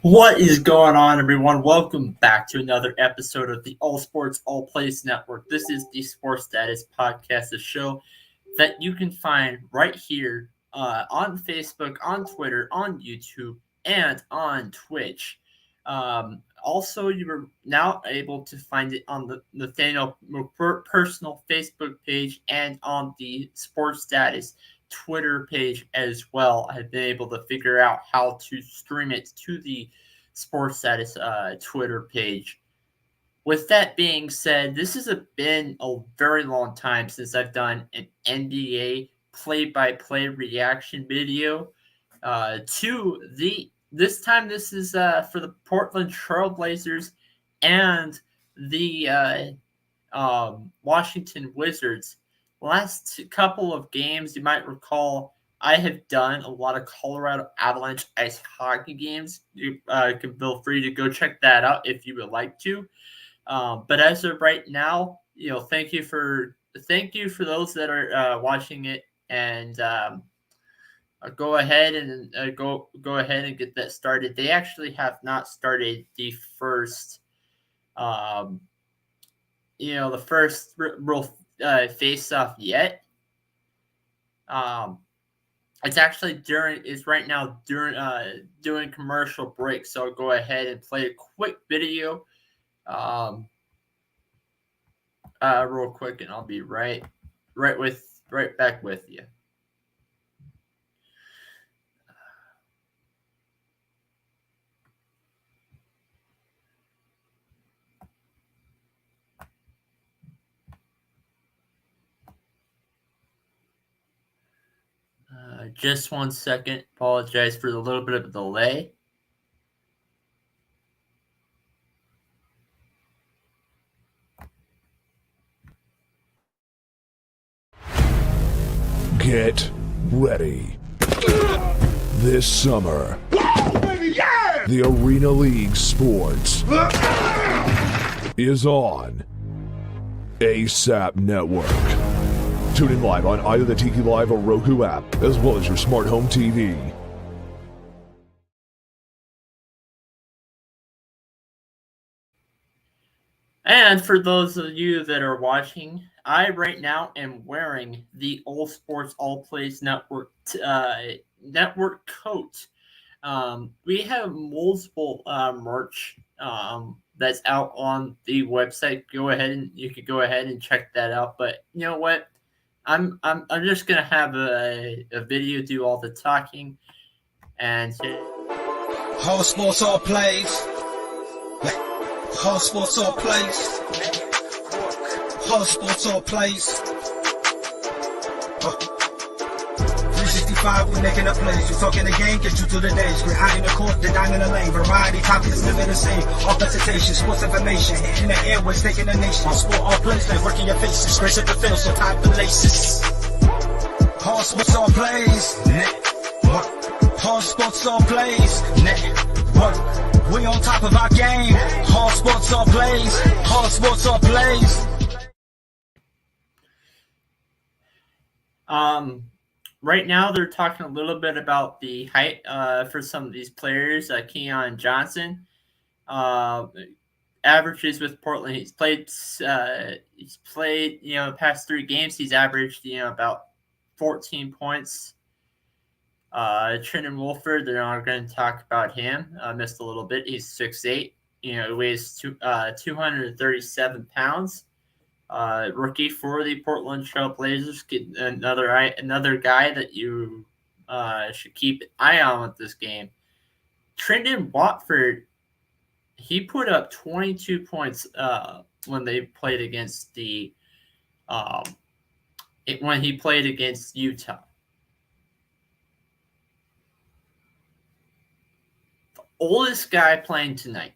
What is going on, everyone? Welcome back to another episode of the All Sports All Plays Network. This is the Sports Status Podcast, a show that you can find right here on Facebook, on Twitter, on YouTube, and on Twitch. Also, you are now able to find it on the Nathaniel personal Facebook page and on the Sports Status Twitter page as well. I've been able to figure out how to stream it to the Sports Status Twitter page. With that being said, this has been a very long time since I've done an NBA play-by-play reaction video. This time this is for the Portland Trailblazers and the Washington Wizards. Last couple of games, you might recall, I have done a lot of Colorado Avalanche ice hockey games. You can feel free to go check that out if you would like to. But as of right now, thank you for those that are watching it, and go ahead and go ahead and get that started. They actually have not started the first, the first real face off yet. It's actually it's right now during commercial break. So I'll go ahead and play a quick video, real quick, and I'll be right back with you. Just 1 second. Apologize for the little bit of a delay. Get ready. This summer, the Arena League Sports is on ASAP Network. Tune in live on either the Tiki Live or Roku app, as well as your smart home TV. And for those of you that are watching, I right now am wearing the All Sports All Plays Network network coat. We have multiple merch that's out on the website. You could go ahead and check that out. But you know what? I'm just gonna have a video do all the talking, and All Sports All Plays. All Sports All Plays. All Sports All Plays. 365, we making a place. You talking the game, get you through the days. We're high in the court, the dime in the lane. Variety, topics, living the same. All presentation, sports information. In the airways, taking the nation. All sport, all plays, they working your faces. Grace at the field, so tie the laces. All Sports All Plays. Network. All Sports All Plays. Network. We on top of our game. All Sports All Plays. All Sports All Plays. Right now they're talking a little bit about the height for some of these players. Keon Johnson averages with Portland. He's played the past 3 games. He's averaged about 14 points. Trenton Wolford, they're not going to talk about him. Missed a little bit. He's 6'8". He weighs 237 pounds. Rookie for the Portland Trailblazers. Get another guy that you should keep an eye on with this game. Trendon Watford, he put up 22 points when they played against when he played against Utah. The oldest guy playing tonight.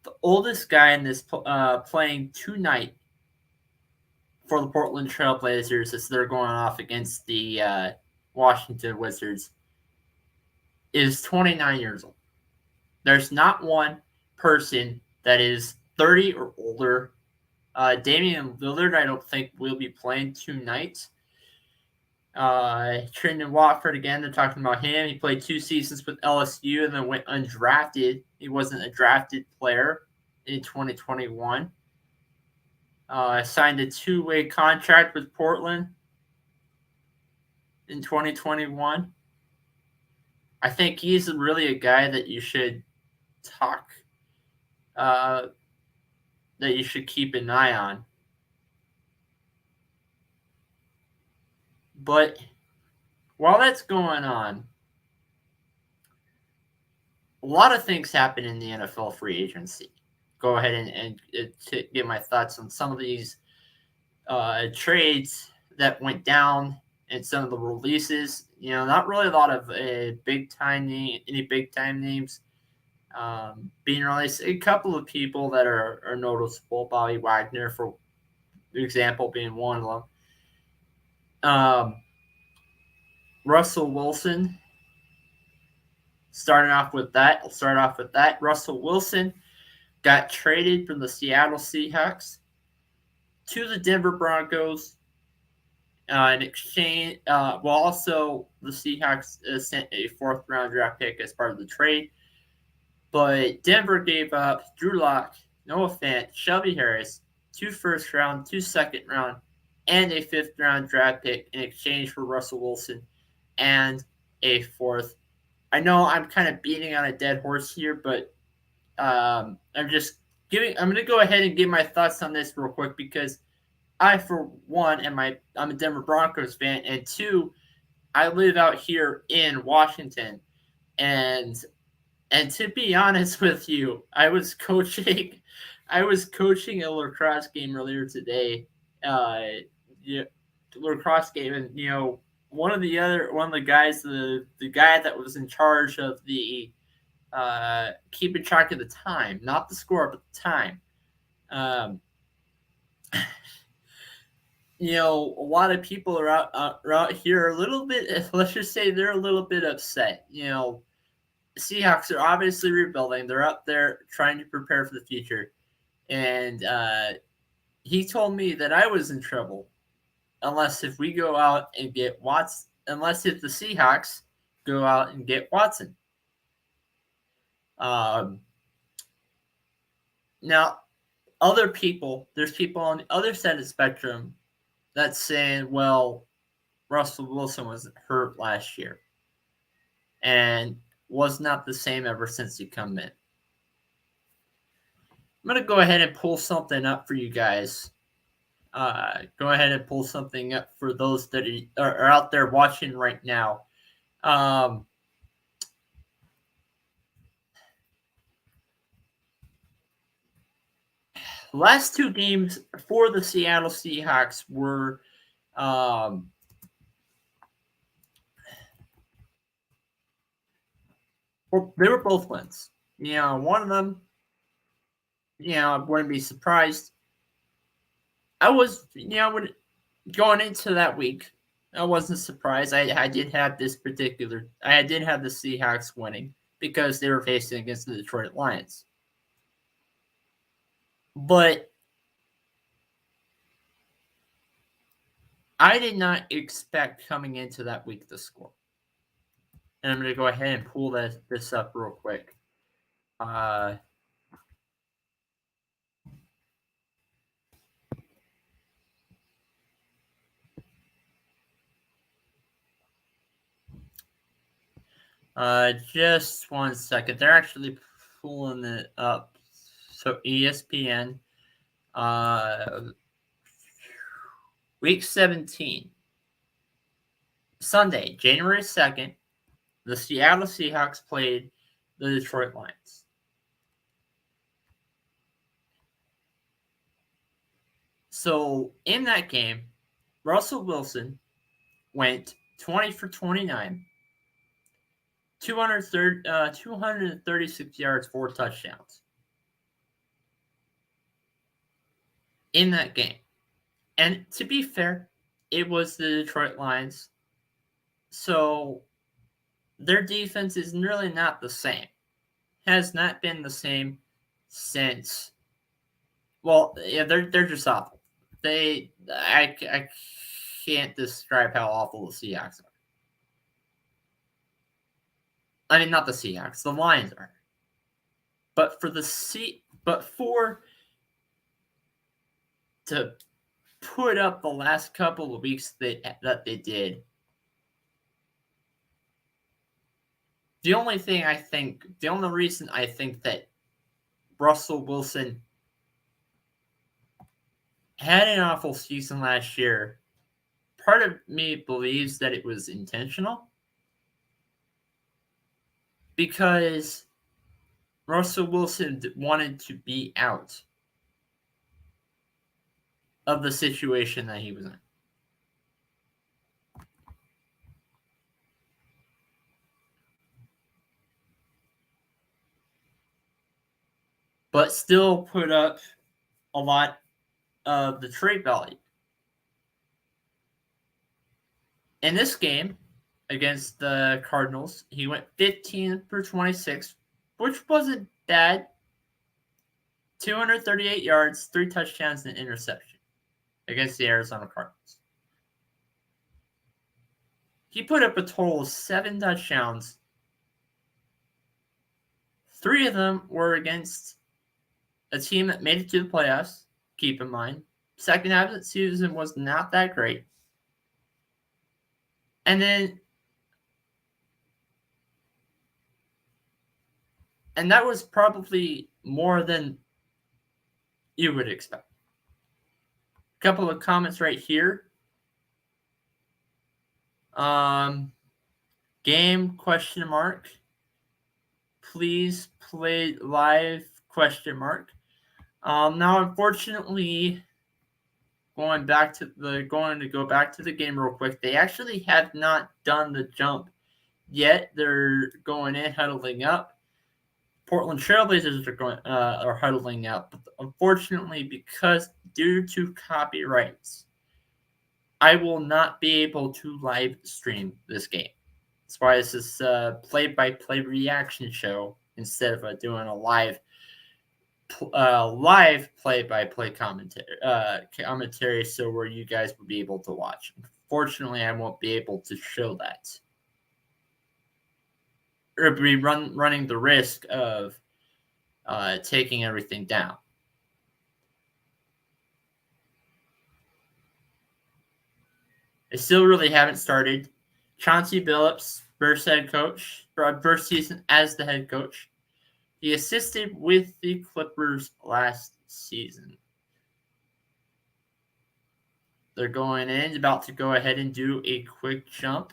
The oldest guy in this playing tonight for the Portland Trailblazers as they're going off against the Washington Wizards is 29 years old. There's not one person that is 30 or older. Damian Lillard, I don't think will be playing tonight. Trendon Watford, again, they're talking about him. He played 2 seasons with LSU and then went undrafted. He wasn't a drafted player in 2021. Signed a 2-way contract with Portland in 2021. I think he's really a guy that you should that you should keep an eye on. But while that's going on, a lot of things happen in the NFL free agency. Go ahead and get my thoughts on some of these trades that went down and some of the releases. Not really a lot of any big time names being released. A couple of people that are noticeable. Bobby Wagner, for example, being one of them. Russell Wilson. Starting off with that. Russell Wilson got traded from the Seattle Seahawks to the Denver Broncos in exchange. Also the Seahawks sent a 4th-round draft pick as part of the trade. But Denver gave up Drew Lock, Noah Fant, Shelby Harris, 2 first-round, 2 second-round, and a 5th-round draft pick in exchange for Russell Wilson and a 4th. I know I'm kind of beating on a dead horse here, but I'm going to go ahead and give my thoughts on this real quick because I, for one, I'm a Denver Broncos fan, and 2, I live out here in Washington, and to be honest with you, I was coaching a lacrosse game earlier today, lacrosse game, and one of the guys, the guy that was in charge of the keeping track of the time, not the score, but the time. A lot of people are out here a little bit. Let's just say they're a little bit upset. Seahawks are obviously rebuilding. They're up there trying to prepare for the future, and he told me that I was in trouble unless if the Seahawks go out and get Watson. Now, there's people on the other side of the spectrum that's saying, well, Russell Wilson was hurt last year and was not the same ever since he come in. I'm going to go ahead and pull something up for you guys. Go ahead and pull something up for those that are out there watching right now. Last 2 games for the Seattle Seahawks were they were both wins. One of them, I wouldn't be surprised. Going into that week, I wasn't surprised. I did have the Seahawks winning because they were facing against the Detroit Lions. But I did not expect coming into that week the score. And I'm going to go ahead and pull this up real quick. Just 1 second. They're actually pulling it up. So ESPN, week 17, Sunday, January 2nd, the Seattle Seahawks played the Detroit Lions. So in that game, Russell Wilson went 20 for 29, 236 yards, 4 touchdowns. In that game. And to be fair, it was the Detroit Lions. So their defense is really not the same. Has not been the same since. Well, yeah, they're just awful. I can't describe how awful the Seahawks are. I mean, not the Seahawks, the Lions are. But to put up the last couple of weeks that they did, the only reason I think that Russell Wilson had an awful season last year, part of me believes that it was intentional because Russell Wilson wanted to be out of the situation that he was in. But still put up a lot of the trade value. In this game against the Cardinals, he went 15 for 26, which wasn't bad. 238 yards, 3 touchdowns, and an interception against the Arizona Cardinals. He put up a total of 7 touchdowns. 3 of them were against a team that made it to the playoffs, keep in mind. Second half of the season was not that great. And that was probably more than you would expect. A couple of comments right here. Game question mark. Please play live question mark. Now, unfortunately, going to go back to the game real quick. They actually have not done the jump yet. They're going in, huddling up. Portland Trailblazers are huddling up. But unfortunately, because due to copyrights, I will not be able to live stream this game. That's why this is a play-by-play reaction show instead of doing a live play-by-play commentary, so where you guys will be able to watch. Unfortunately, I won't be able to show that. Or be running the risk of taking everything down. They still really haven't started. Chauncey Billups, first season as the head coach. He assisted with the Clippers last season. They're going in, about to go ahead and do a quick jump.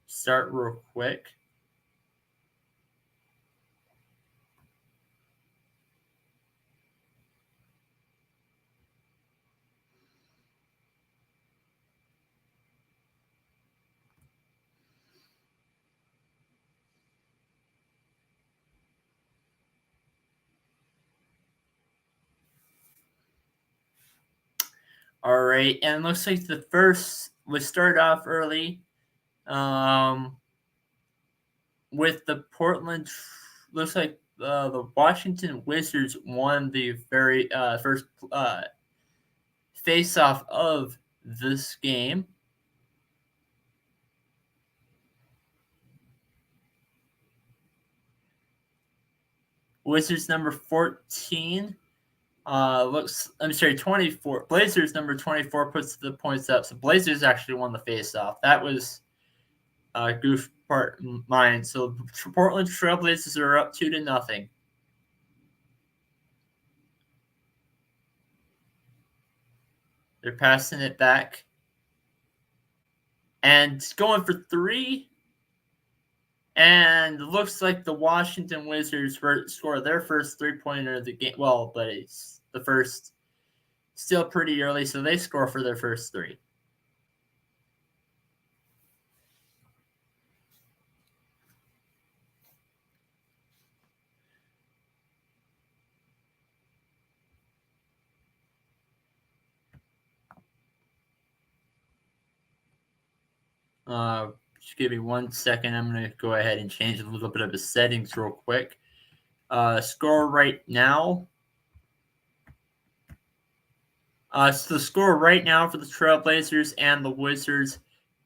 Start real quick. All right, and it looks like we start off early with the Portland. Looks like the Washington Wizards won the very first face-off of this game. Wizards number 14. 24. Blazers number 24 puts the points up. So Blazers actually won the face-off. That was goof part mine. So Portland Trailblazers are up 2-0. They're passing it back. And going for 3. And it looks like the Washington Wizards score their first 3-pointer of the game. Well, but it's the first, still pretty early, so they score for their first 3. Just give me 1 second. I'm going to go ahead and change a little bit of the settings real quick. Score right now. So the score right now for the Trailblazers and the Wizards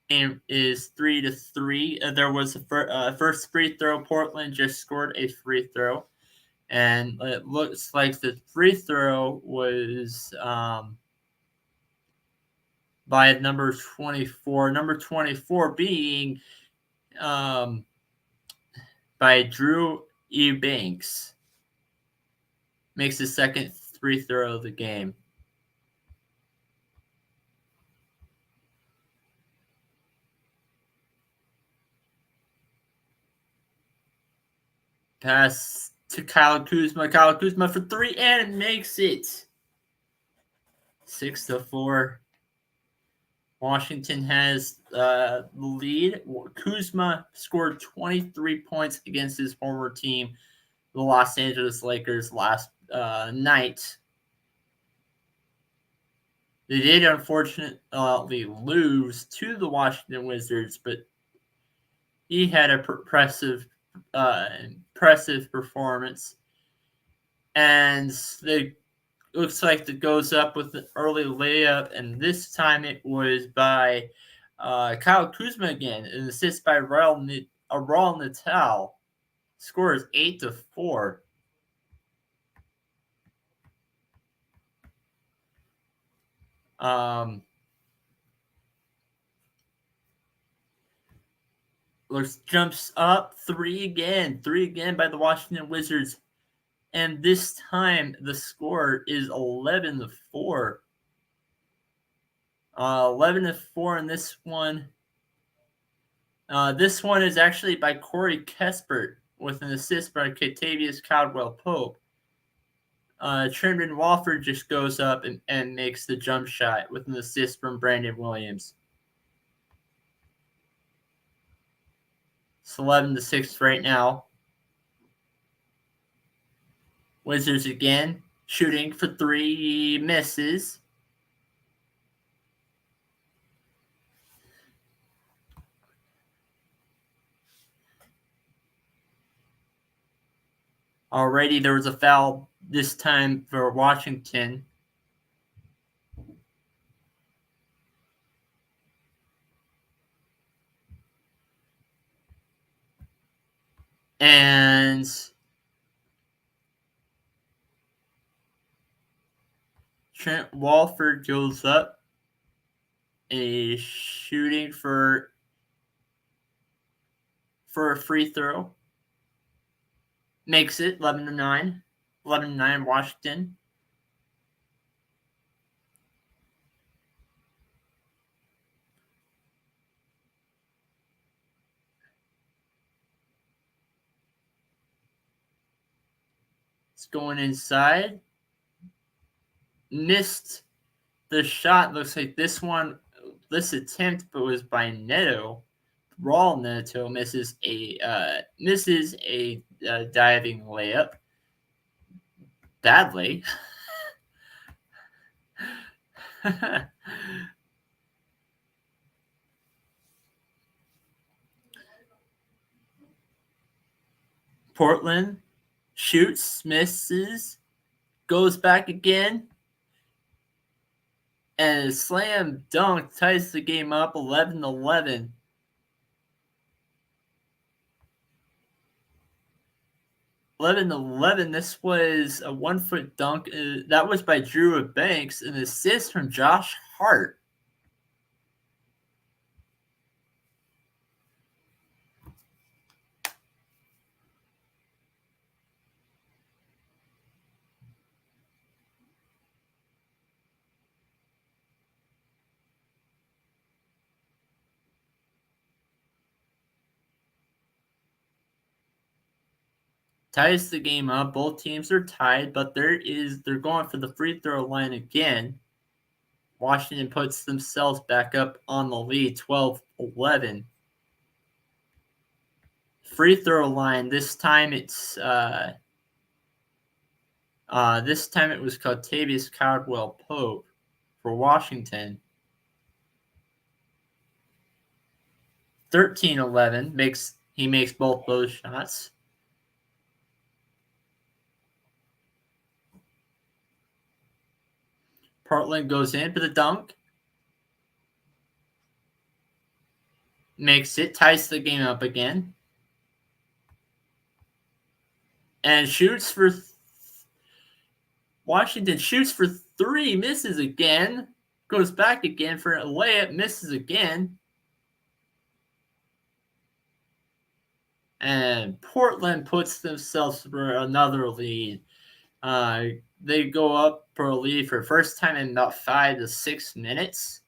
is 3-3. There was a first free throw. Portland just scored a free throw, and it looks like the free throw was by number 24. Number 24 being by Drew Eubanks. Makes the second free throw of the game. Pass to Kyle Kuzma. Kyle Kuzma for three and makes it 6-4. Washington has the lead. Kuzma scored 23 points against his former team, the Los Angeles Lakers, last night. They did unfortunately lose to the Washington Wizards, but he had a impressive performance. And it looks like it goes up with an early layup, and this time it was by Kyle Kuzma again, an assist by Raul Natal. Score is 8-4. Jumps up three again by the Washington Wizards, and this time the score is 11-4. 11-4 in this one. This one is actually by Corey Kispert with an assist by Kentavious Caldwell-Pope. Trendon Walford just goes up and makes the jump shot with an assist from Brandon Williams. It's 11-6 right now. Wizards again, shooting for three, misses. Already there was a foul this time for Washington. And Trent Walford goes up, a shooting for a free throw. Makes it 11-9. 11-9 Washington. It's going inside. Missed the shot. Looks like this attempt was by Neto. Raul Neto misses a diving layup badly. Portland shoots, misses, goes back again, and a slam dunk ties the game up 11-11. This was a 1-foot dunk. That was by Drew Banks, an assist from Josh Hart. Ties the game up. Both teams are tied, but they're going for the free throw line again. Washington puts themselves back up on the lead, 12-11. Free throw line. This time it was Kentavious Caldwell-Pope for Washington. 13-11. He makes both those shots. Portland goes in for the dunk. Makes it, ties the game up again. And shoots for Washington shoots for 3, misses again. Goes back again for a layup, misses again. And Portland puts themselves for another lead. They go up for a lead for the first time in about 5 to 6 minutes.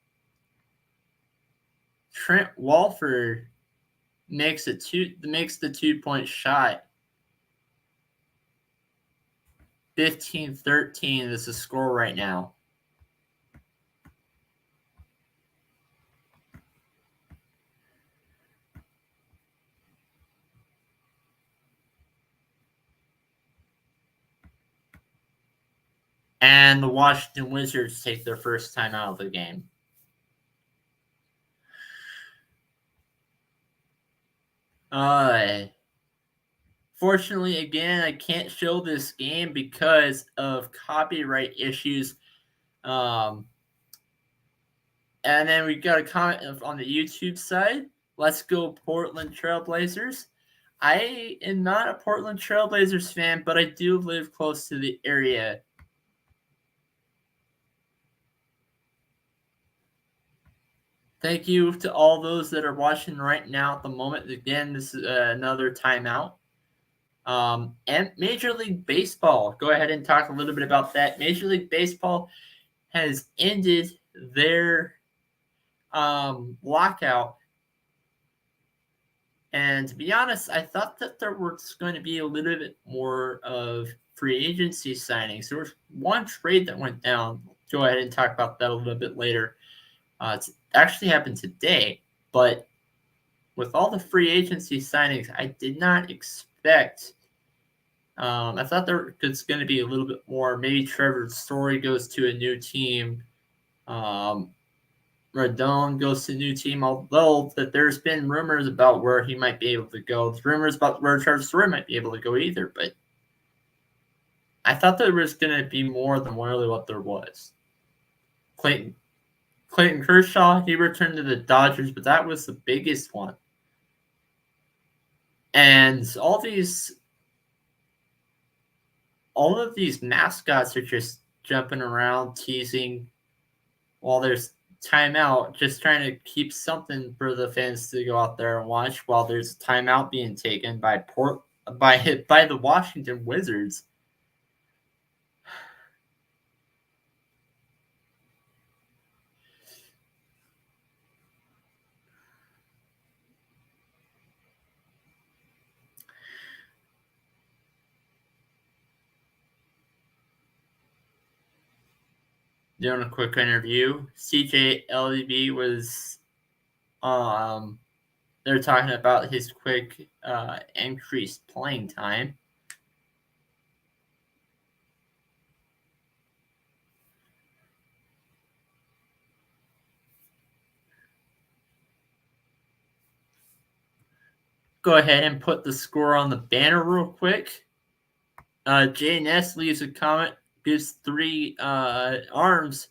Trent Walford makes the 2-point shot. 15-13 is the score right now. And the Washington Wizards take their first time out of the game. Fortunately, again, I can't show this game because of copyright issues. And then we got a comment on the YouTube side. Let's go Portland Trailblazers. I am not a Portland Trailblazers fan, but I do live close to the area. Thank you to all those that are watching right now at the moment. Again, this is another timeout. And Major League Baseball. Go ahead and talk a little bit about that. Major League Baseball has ended their lockout. And to be honest, I thought that there was going to be a little bit more of free agency signings. There was one trade that went down. Go ahead and talk about that a little bit later. It's actually happened today, but with all the free agency signings, I did not expect. I thought there was going to be a little bit more. Maybe Trevor Story goes to a new team. Rodon goes to a new team, although that there's been rumors about where he might be able to go. There's rumors about where Trevor Story might be able to go either, but I thought there was going to be more than really what there was. Clayton Kershaw, he returned to the Dodgers, but that was the biggest one. And all of these mascots are just jumping around, teasing while there's timeout, just trying to keep something for the fans to go out there and watch while there's a timeout being taken by the Washington Wizards. Doing a quick interview. CJ LDB was they're talking about his quick increased playing time. Go ahead and put the score on the banner real quick. Jay Ness leaves a comment, gives 3 arms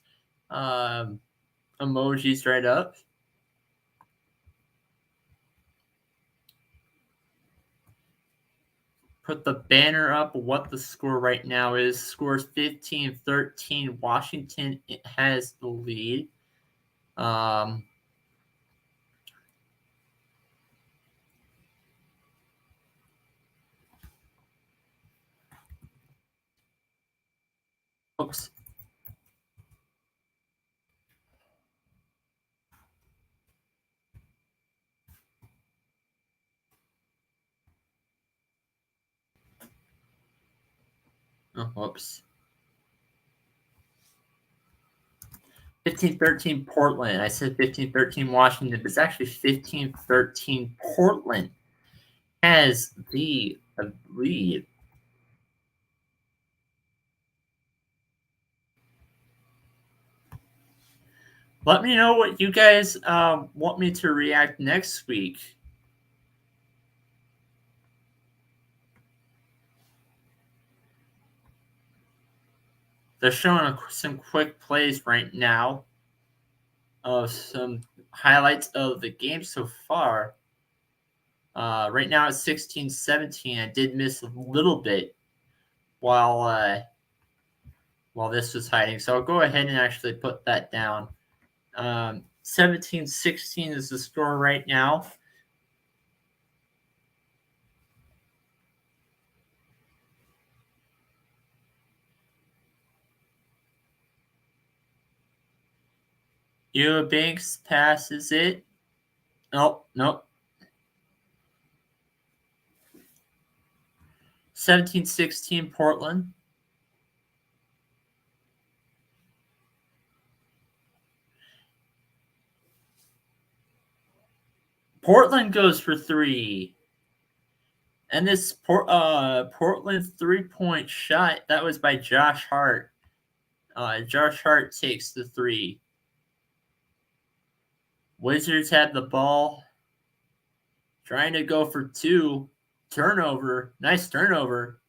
emojis right up. Put the banner up what the score right now is. Score is 15-13. Washington has the lead. Oops. Oh, whoops. 15-13 Portland. I said 15-13 Washington, but it's actually 15-13 Portland has the lead. Let me know what you guys want me to react next week. They're showing some quick plays right now of some highlights of the game so far. Right now it's 16-17. I did miss a little bit while this was hiding. So I'll go ahead and actually put that down. 17-16 is the score right now. Eubanks passes it. Nope. 17-16 Portland. Portland goes for three. And this Portland 3-point shot, that was by Josh Hart. Josh Hart takes the three. Wizards have the ball. Trying to go for two. Turnover. Nice turnover.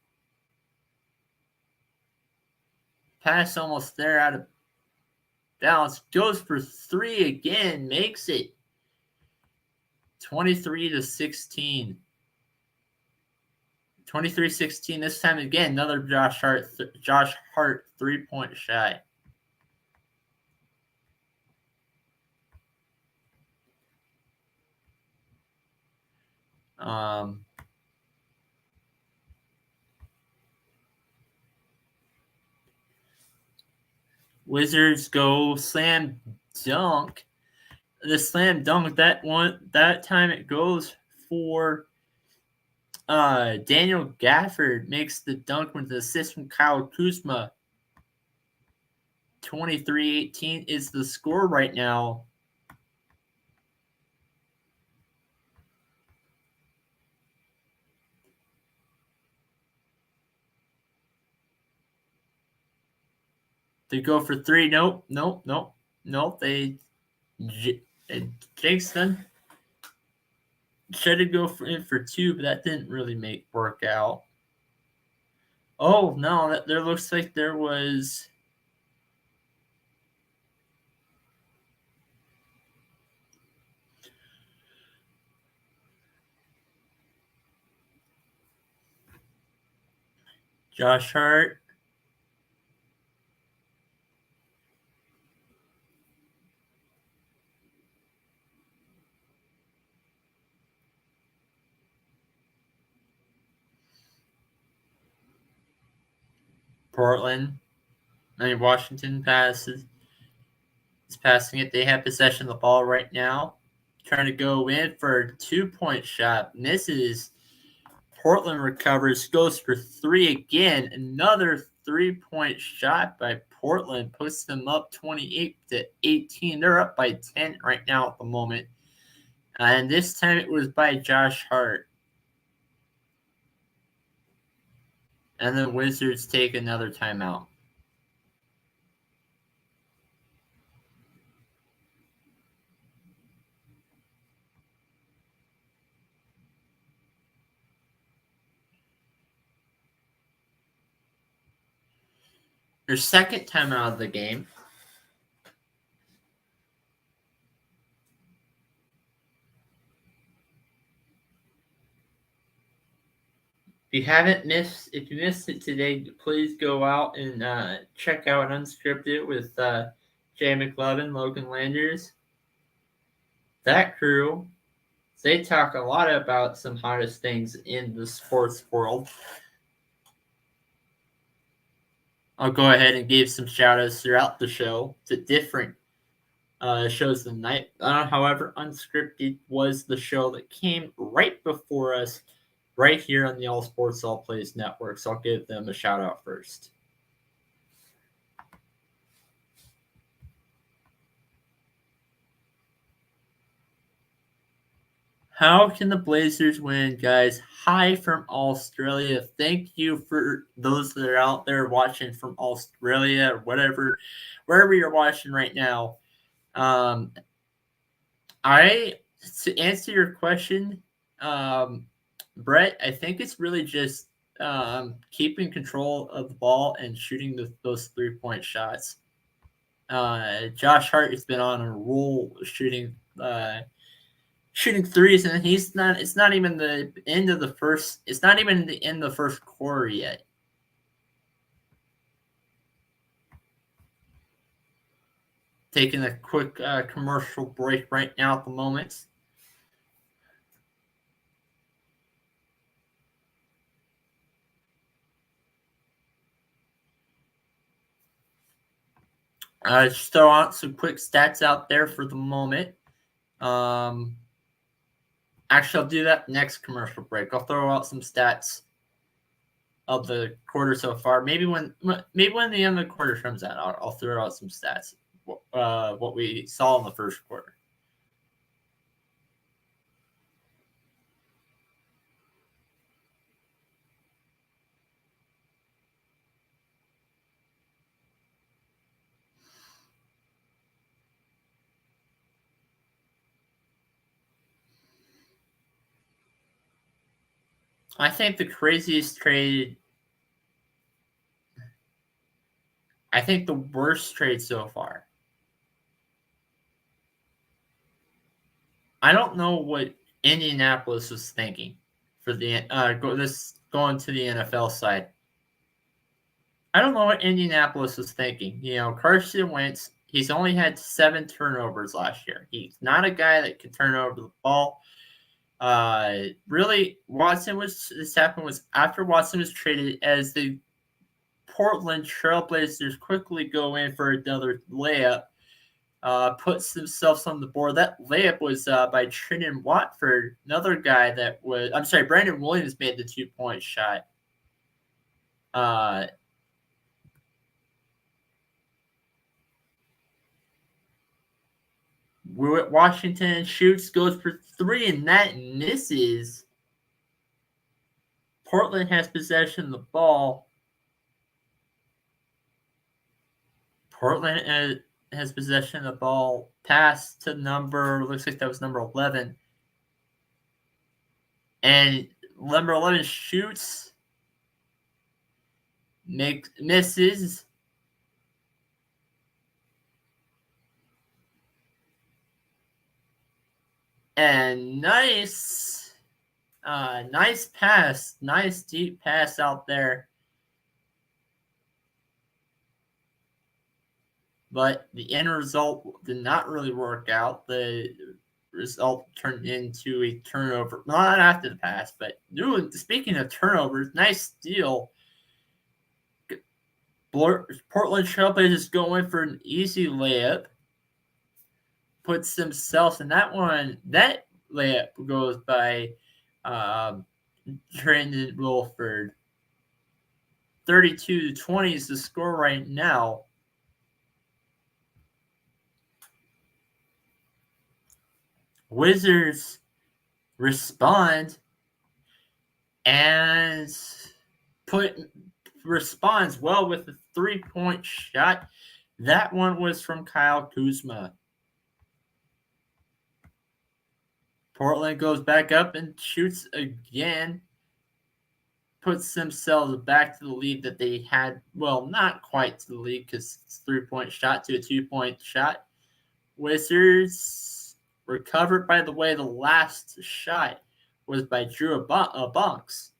Pass almost there out of bounds. Goes for three again. Makes it. 23-16. 23-16. This time again, another Josh Hart 3-point shot. Wizards go slam dunk. The slam dunk, that time it goes for Daniel Gafford, makes the dunk with the assist from Kyle Kuzma. 23-18 is the score right now. They go for three. Nope. They Jason tried to go for two, but that didn't really work out. Oh no, there looks like there was. Josh Hart. Washington is passing it. They have possession of the ball right now. Trying to go in for a 2-point shot. Misses. Portland recovers. Goes for three again. Another 3-point shot by Portland. Puts them up 28-18. They're up by 10 right now at the moment. And this time it was by Josh Hart. And the Wizards take another timeout. Their second timeout of the game. If you missed it today, please go out and check out Unscripted with Jay McLovin, Logan Landers. That crew, they talk a lot about some hottest things in the sports world. I'll go ahead and give some shout outs throughout the show to different shows of the night. However, Unscripted was the show that came right before us, right here on the All Sports All Plays Network. So I'll give them a shout out first. How can the Blazers win, guys? Hi from Australia. Thank you for those that are out there watching from Australia or wherever you're watching right now. To answer your question, Brett, I think it's really just keeping control of the ball and shooting those 3-point shots. Josh Hart has been on a roll shooting threes, and it's not even the end of the first. It's not even the end of the first quarter yet. Taking a quick commercial break right now at the moment. Just throw out some quick stats out there for the moment. Actually, I'll do that next commercial break. I'll throw out some stats of the quarter so far. Maybe when the end of the quarter comes out, I'll throw out some stats. What we saw in the first quarter. I think the craziest trade. I think the worst trade so far. I don't know what Indianapolis was thinking for the going to the NFL side. I don't know what Indianapolis was thinking. Carson Wentz, he's only had 7 turnovers last year. He's not a guy that can turn over the ball. Really, this happened was after Watson was traded, as the Portland Trailblazers quickly go in for another layup, puts themselves on the board. That layup was by Trendon Watford, another guy Brandon Williams made the 2-point shot. Washington shoots, goes for 3, and that misses. Portland has possession of the ball. Portland has possession of the ball. Pass to looks like that was number 11. And number 11 shoots. Misses. And nice pass. Nice deep pass out there. But the end result did not really work out. The result turned into a turnover. Not after the pass, but speaking of turnovers, nice steal. Portland Trailblazers going for an easy layup. Puts themselves in that one. That layup goes by Trendon Watford. 32-20 is the score right now. Wizards respond and responds well with a 3-point shot. That one was from Kyle Kuzma. Portland goes back up and shoots again. Puts themselves back to the lead that they had. Well, not quite to the lead because it's a 3-point shot to a 2-point shot. Wizards recovered. By the way, the last shot was by Drew Banks.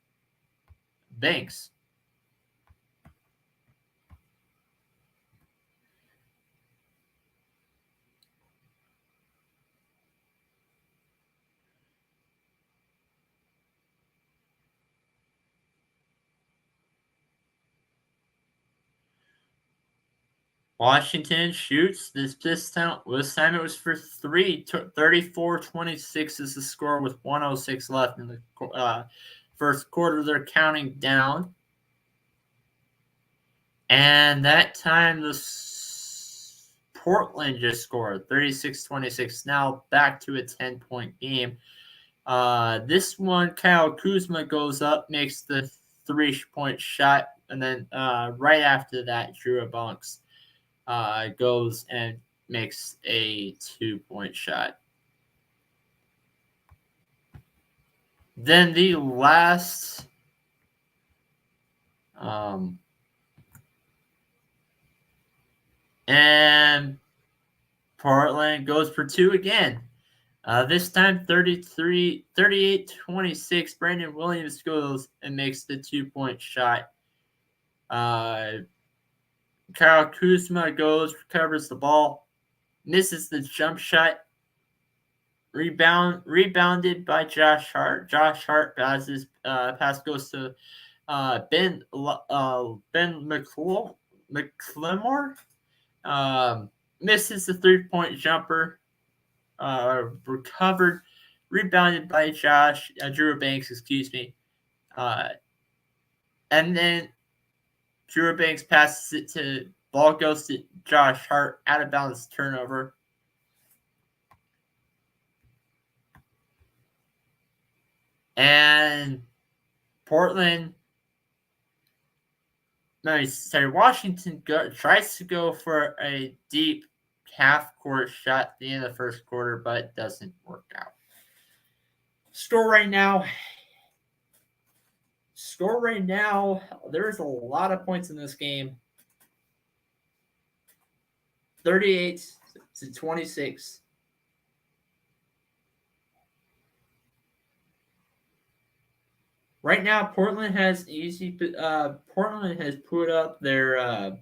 Washington shoots. This time it was for 3. 34-26 is the score with 1:06 left in the first quarter. They're counting down. And that time Portland just scored 36-26. Now back to a 10-point game. This one, Kyle Kuzma goes up, makes the 3-point shot, and then right after that, Drew Banks goes and makes a 2-point shot. Then the last And Portland goes for two again. This time 38-26. Brandon Williams goes and makes the 2-point shot. Kyle Kuzma goes, recovers the ball, misses the jump shot. Rebounded by Josh Hart. Josh Hart passes. Pass goes to Ben McLemore. Misses the 3-point jumper. Recovered, rebounded by Drew Banks. Excuse me. And then Drew Banks passes it to. Ball goes to Josh Hart. Out of bounds turnover. And Washington tries to go for a deep half-court shot at the end of the first quarter, but it doesn't work out. Score right now, there's a lot of points in this game. 38-26. Right now, Portland has put up their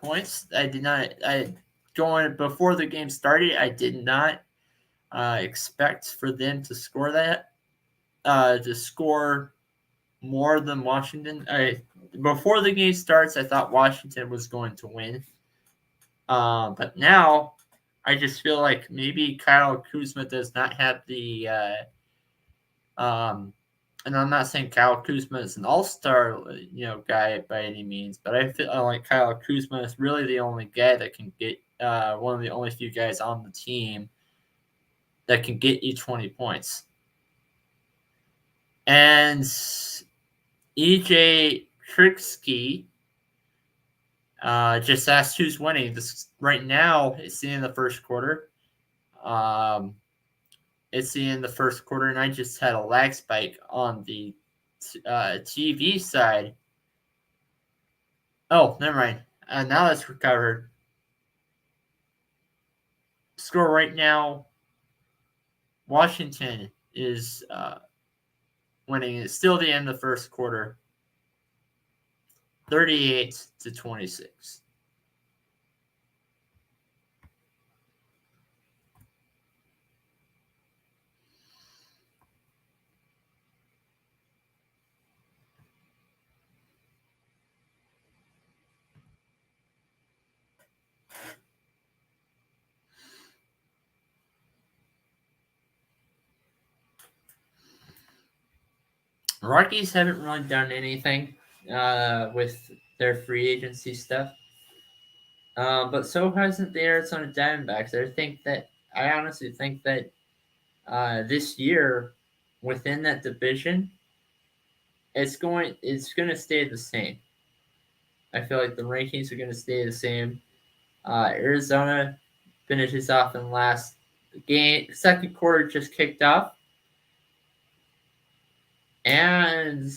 points. Going before the game started, I did not expect for them to score that. To score more than Washington. Before the game starts, I thought Washington was going to win. But now I just feel like maybe Kyle Kuzma does not have the and I'm not saying Kyle Kuzma is an all-star, guy by any means, but I feel like Kyle Kuzma is really the only guy that can get one of the only few guys on the team that can get you 20 points. And EJ Trixke just asked who's winning. This right now, it's the end of the first quarter. It's the end of the first quarter, and I just had a lag spike on the TV side. Oh, never mind. Now it's recovered. Score right now, Washington is winning. It's still the end of the first quarter. 38-26. Rockies haven't really done anything with their free agency stuff. But so hasn't the Arizona Diamondbacks. I honestly think that this year within that division, it's going to stay the same. I feel like the rankings are going to stay the same. Arizona finishes off in last game. Second quarter just kicked off. And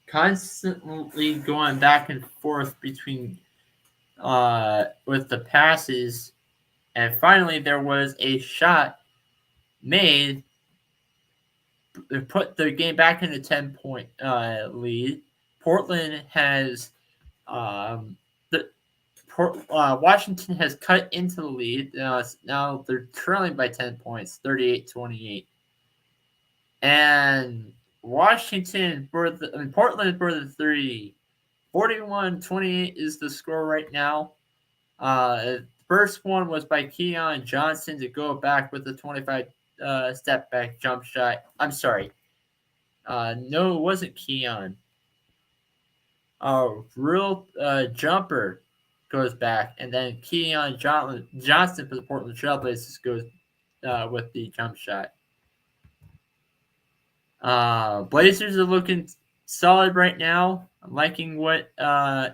constantly going back and forth between with the passes, and finally there was a shot made to put the game back in a 10-point lead. Portland has Washington has cut into the lead. Now they're trailing by 10 points, 38-28. And Portland for the three. 41-28 is the score right now. First one was by Keon Johnson to go back with the 25 step back jump shot. I'm sorry. No, it wasn't Keon. Real jumper goes back, and then Keon Johnson for the Portland Trailblazers goes with the jump shot. Blazers are looking solid right now. I'm liking what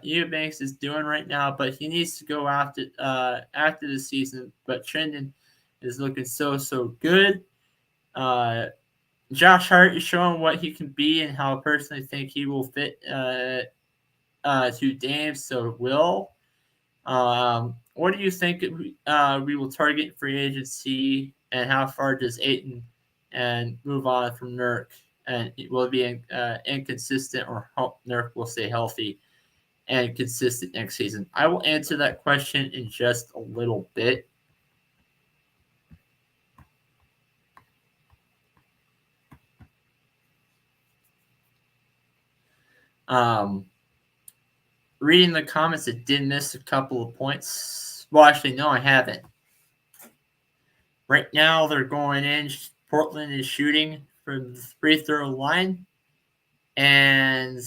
Eubanks is doing right now, but he needs to go after the season. But Trendon is looking so good. Josh Hart is showing what he can be and how I personally think he will fit to Dame. So Will, what do you think we will target free agency, and how far does Ayton and move on from Nurk? And will it be inconsistent, or Nurk will stay healthy and consistent next season? I will answer that question in just a little bit. Reading the comments, it did miss a couple of points. Well, actually, no, I haven't. Right now, they're going in. Portland is shooting from the free throw line. And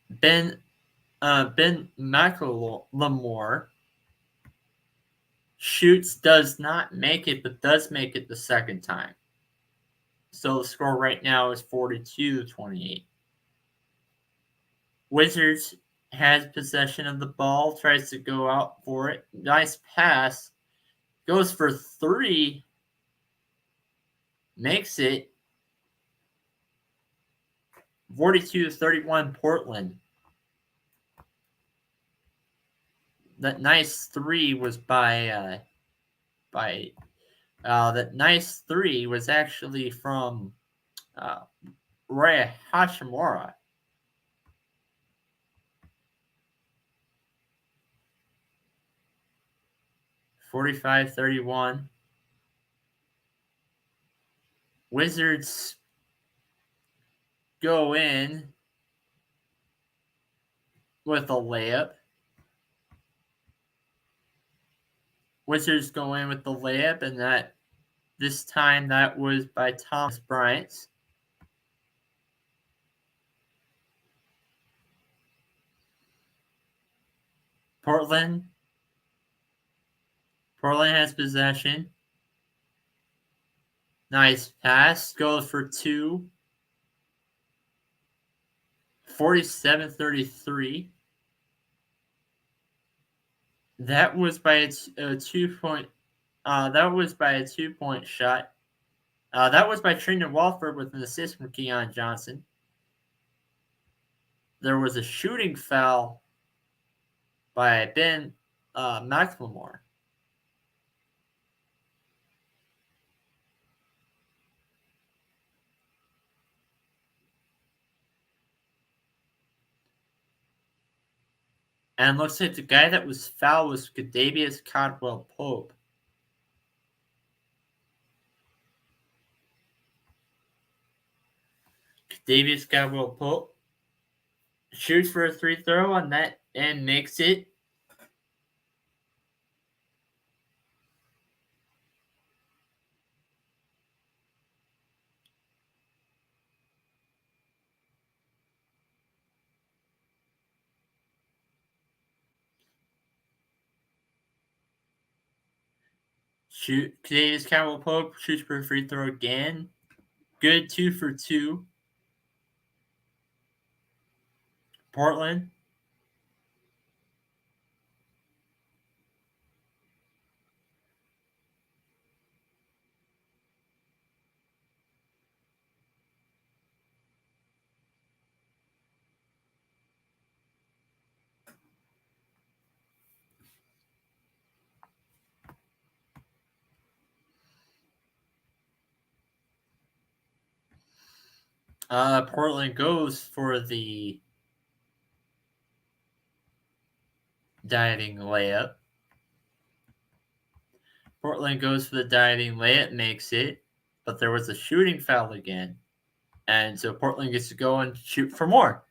Ben McLemore shoots, does not make it, but does make it the second time. So the score right now is 42-28. Wizards has possession of the ball, tries to go out for it. Nice pass. Goes for three. Makes it 42-31 Portland. That nice three was that nice three was actually from Rui Hachimura. (45-31). Wizards go in with a layup. And that this time that was by Thomas Bryant. Portland has possession. Nice pass. Goes for two. 47-33. That was by a 2-point. That was by a 2-point shot. That was by Trendon Watford with an assist from Keon Johnson. There was a shooting foul by Ben McLemore. And looks like the guy that was fouled was Kadavius Caldwell-Pope. Kadavius Caldwell-Pope shoots for a free throw on that and makes it. Kadavius Caldwell-Pope shoots for a free throw again. Good 2 for 2. Portland. Portland goes for the diving layup. Makes it, but there was a shooting foul again. And so Portland gets to go and shoot for more.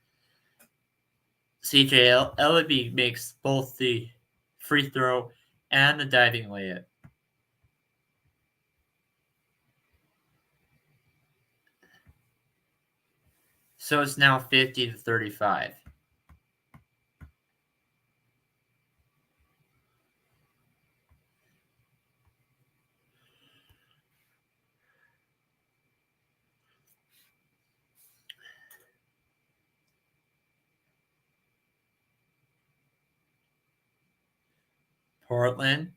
CJ Elleby makes both the free throw and the diving layup. So it's now 50-35. Portland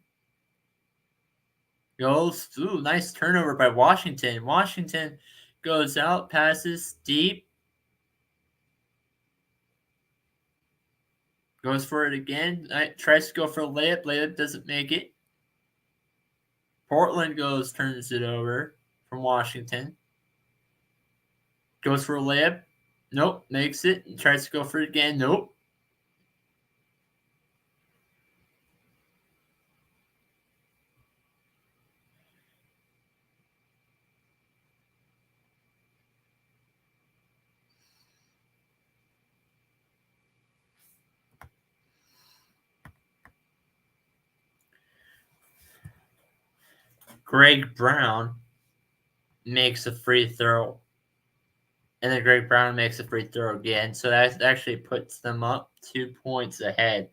goes. Ooh, nice turnover by Washington. Washington goes out, passes deep. Goes for it again. Tries to go for a layup. Layup doesn't make it. Portland turns it over from Washington. Goes for a layup. Nope. Makes it. Tries to go for it again. Nope. Greg Brown makes a free throw. And then Greg Brown makes a free throw again. So that actually puts them up 2 points ahead.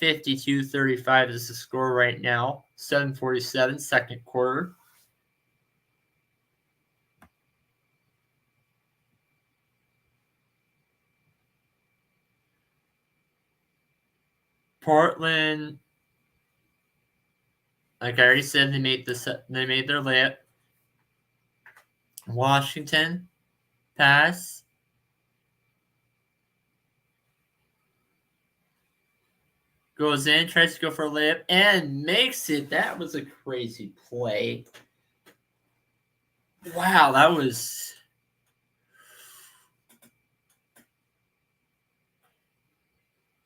52-35 is the score right now. 7:47, second quarter. Portland, like I already said, they made their layup. Washington pass. Goes in, tries to go for a layup, and makes it. That was a crazy play. Wow, that was...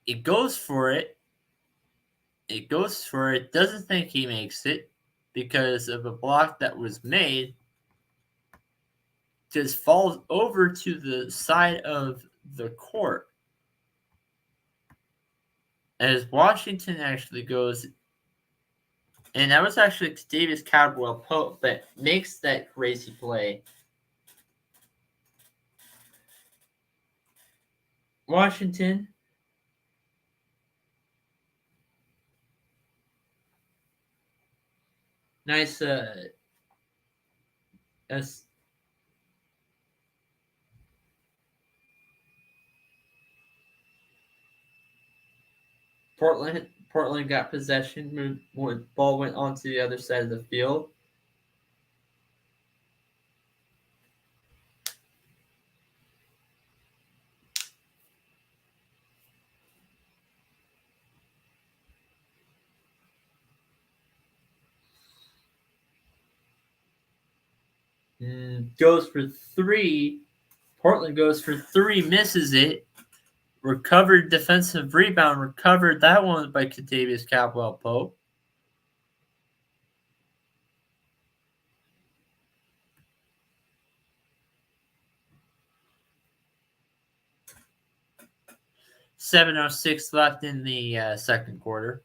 It goes for it. It goes for it. Doesn't think he makes it because of a block that was made. Just falls over to the side of the court. As Washington actually goes, and that was actually Davis Cadwell Pope that makes that crazy play. Washington nice Portland got possession. Ball went onto the other side of the field. Goes for three. Portland goes for three, misses it. Recovered defensive rebound. Recovered that one by Kentavious Caldwell-Pope. .706 left in the second quarter.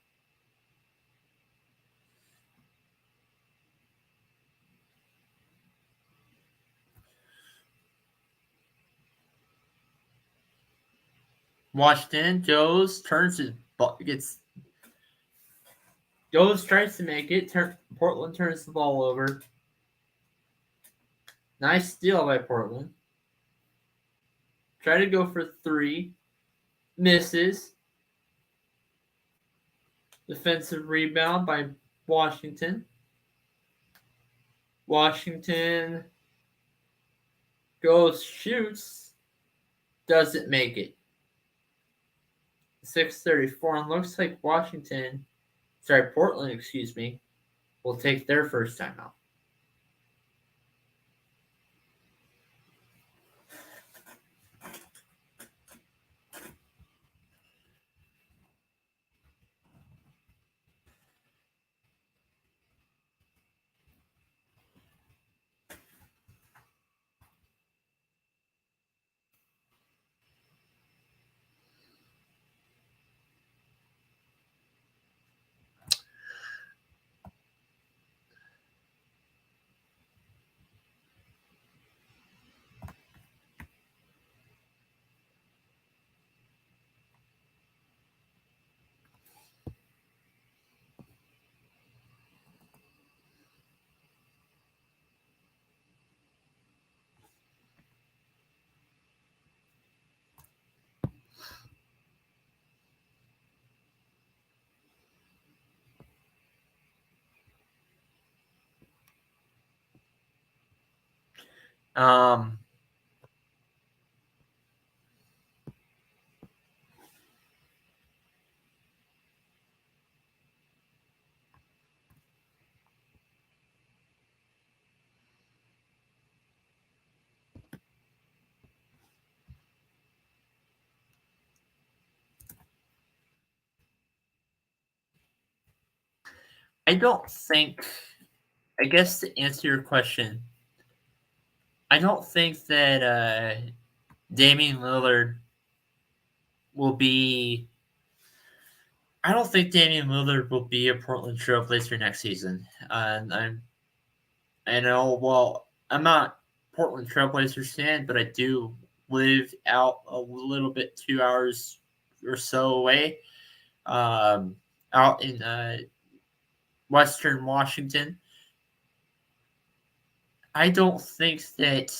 Washington goes, turns his ball, tries to make it. Portland turns the ball over. Nice steal by Portland. Try to go for three. Misses. Defensive rebound by Washington. Washington goes, shoots. Doesn't make it. 6:34, and looks like Portland, will take their first timeout. Um, I don't think, I guess to answer your question, I don't think that Damian Lillard will be. I don't think Damian Lillard will be a Portland Trailblazer next season. I know. Well, I'm not Portland Trailblazers fan, but I do live out a little bit, 2 hours or so away, out in Western Washington. I don't think that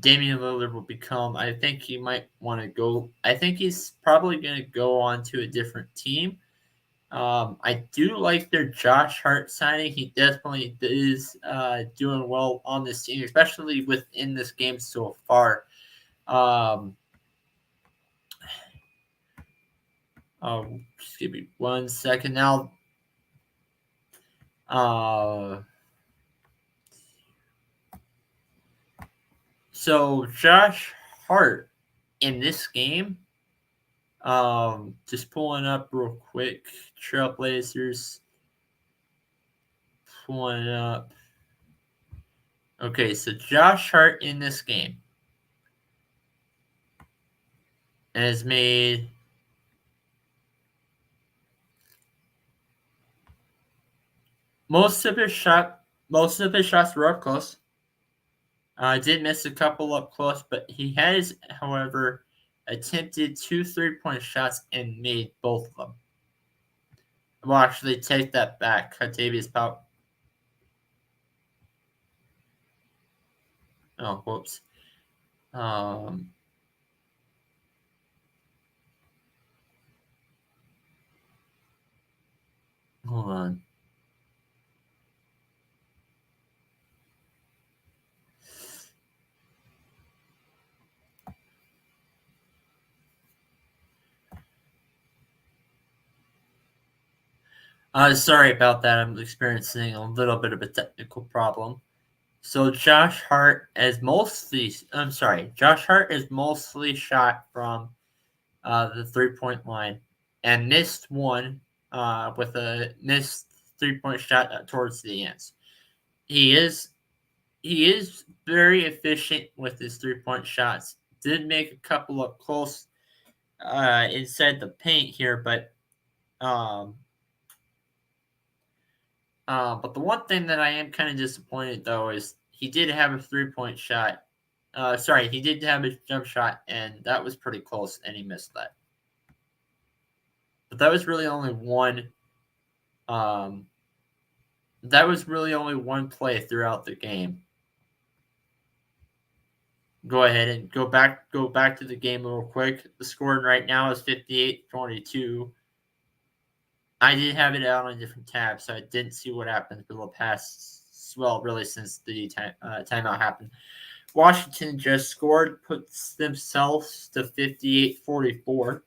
Damian Lillard will become. I think he might want to go. I think he's probably going to go on to a different team. I do like their Josh Hart signing. He definitely is doing well on this team, especially within this game so far. Just give me 1 second now. So Josh Hart in this game, just pulling up real quick, Trailblazers, pulling up. Okay, so Josh Hart in this game has made most of his shots were up close. Did miss a couple up close, but he has, however, attempted 2 3-point shots and made both of them. We'll actually take that back. Kentavious Powell. Oh, whoops. Hold on. Sorry about that. I'm experiencing a little bit of a technical problem. So Josh Hart is mostly shot from the 3-point line and missed one with a missed 3-point shot towards the ends. He is very efficient with his 3-point shots. Did make a couple of close inside the paint here, but the one thing that I am kind of disappointed though is he did have a 3-point shot. He did have a jump shot, and that was pretty close, and he missed that. But that was really only one. That was really only one play throughout the game. Go ahead and go back to the game real quick. The scoring right now is 58-22. I did have it out on a different tab, so I didn't see what happened for the past, really since the timeout happened. Washington just scored, puts themselves to 58-44.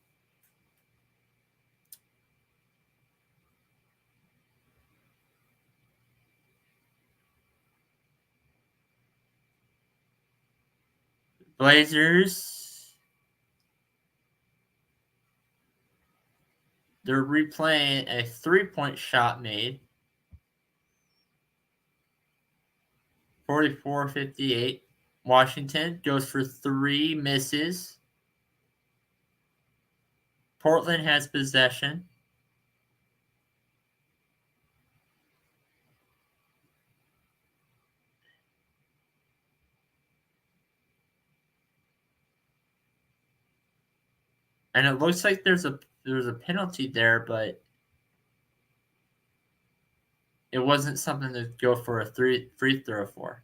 Blazers, they're replaying a 3-point shot made. 44-58. Washington goes for 3, misses. Portland has possession. And it looks like there's a penalty there, but it wasn't something to go for a free throw for.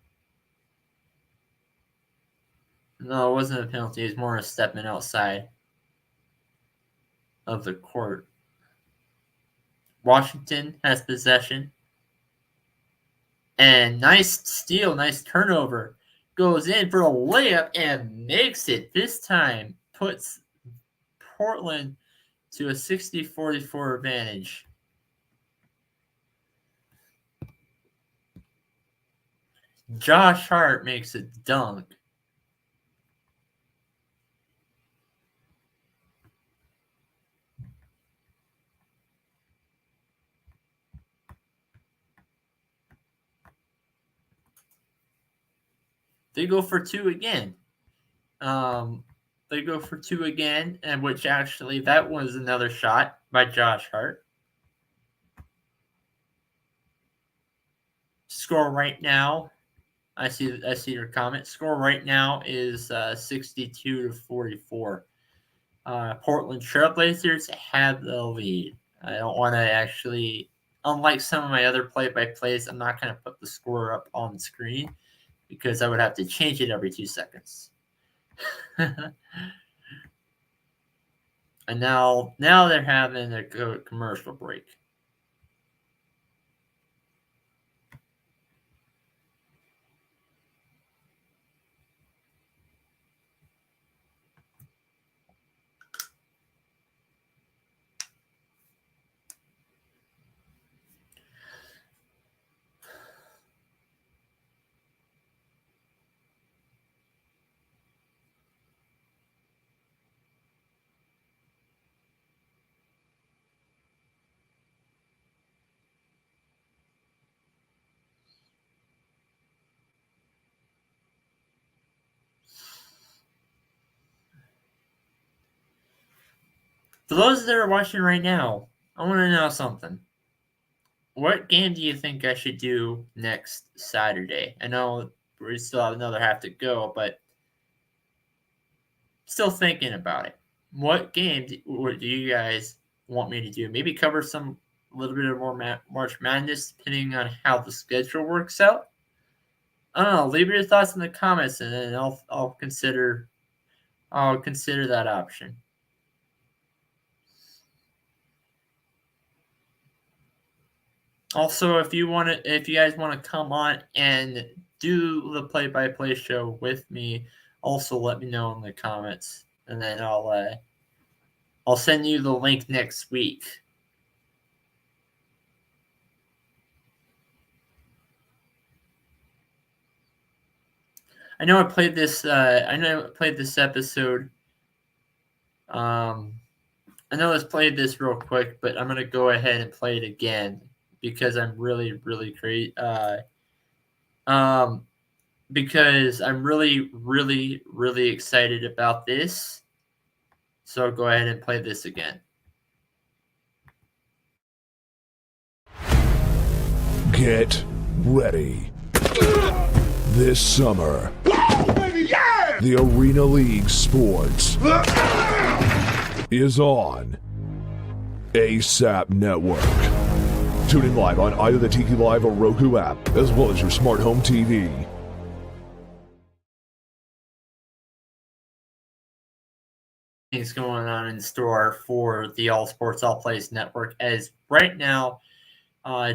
No, it wasn't a penalty. It was more a stepping outside of the court. Washington has possession. And nice steal, nice turnover. goes in for a layup and makes it. This time puts Portland to a 60-44 advantage. Josh Hart makes a dunk. They go for two again. They go for two again, and which actually that was another shot by Josh Hart. Score right now, I see your comment. Score right now is 62-44. Portland Trailblazers have the lead. I don't want to actually, unlike some of my other play-by-plays, I'm not going to put the score up on the screen because I would have to change it every 2 seconds. And now they're having a commercial break. For those that are watching right now, I want to know something. What game do you think I should do next Saturday? I know we still have another half to go, but still thinking about it. What game do you guys want me to do? Maybe cover a little bit of more March Madness, depending on how the schedule works out. I don't know. Leave your thoughts in the comments, and then I'll consider that option. Also, if you guys want to come on and do the play-by-play show with me, also let me know in the comments, and then I'll send you the link next week. I know I played this episode. I know I played this real quick, but I'm gonna go ahead and play it again because I'm really, really great. Because I'm really, really, really excited about this. So I'll go ahead and play this again. Get ready. This summer, the Arena League Sports is on ASAP Network. Tune in live on either the Tiki Live or Roku app, as well as your smart home TV. Things going on in store for the All Sports All Plays Network, as right now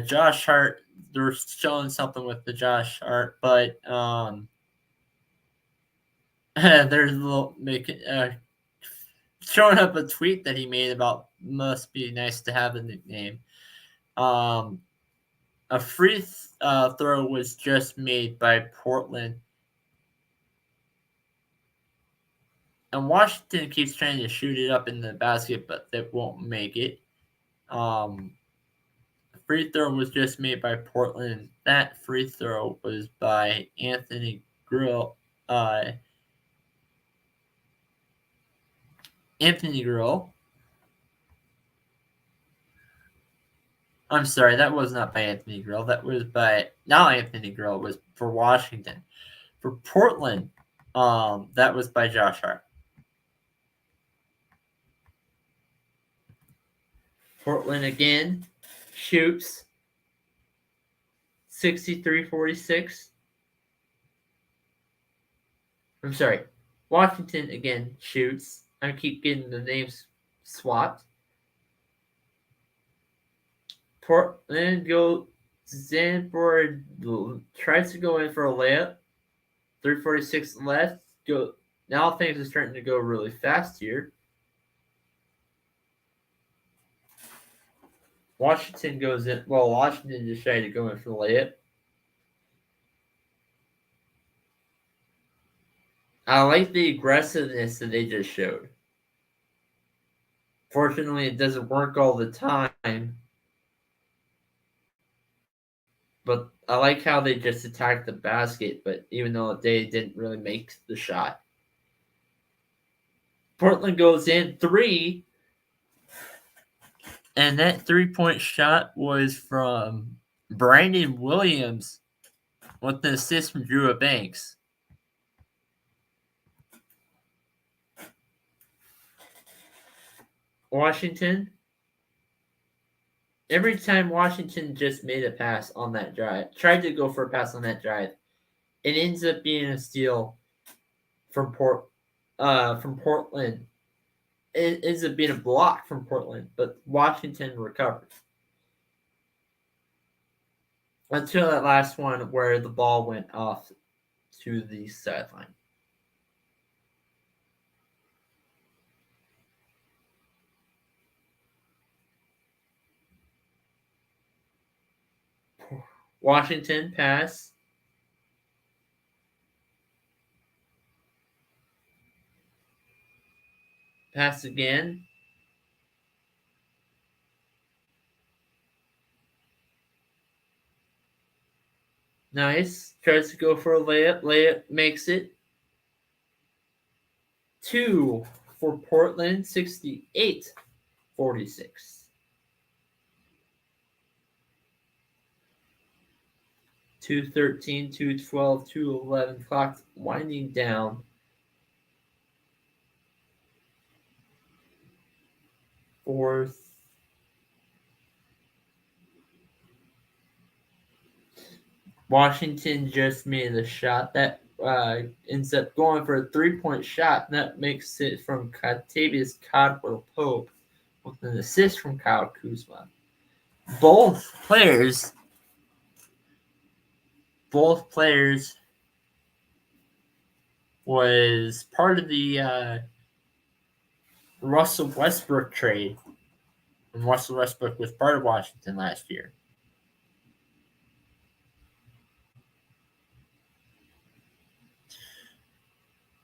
Josh Hart, they're showing something with the Josh Hart, but there's a little showing up a tweet that he made about must be nice to have a nickname. A free throw was just made by Portland, and Washington keeps trying to shoot it up in the basket, but they won't make it. Free throw was just made by Portland. That free throw was by Anthony Grill. I'm sorry, that was not by Anthony Grill. That was by not Anthony Grill. It was for Washington. For Portland, that was by Josh Hart. Portland again shoots 63-46. I'm sorry. Washington again shoots. I keep getting the names swapped. Portland goes in tries to go in for a layup. 3:46 left. Go now. Things are starting to go really fast here. Washington goes in. Well, Washington decided to go in for the layup. I like the aggressiveness that they just showed. Fortunately, it doesn't work all the time. But I like how they just attacked the basket, but even though they didn't really make the shot. Portland goes in 3. And that 3-point shot was from Brandon Williams with an assist from Drew Banks. Washington. Every time Washington just made a pass on that drive, tried to go for a pass on that drive, it ends up being a steal from Portland. It ends up being a block from Portland, but Washington recovered. Until that last one where the ball went off to the sideline. Washington pass. Pass again. Nice. Tries to go for a layup. Layup makes it. 2 for Portland, 68-46. 2:13, 2:12, 2:11. Clock winding down. Fourth. Washington just made a shot that ends up going for a 3-point shot. That makes it from Kentavious Caldwell-Pope with an assist from Kyle Kuzma. Both players was part of the Russell Westbrook trade. And Russell Westbrook was part of Washington last year.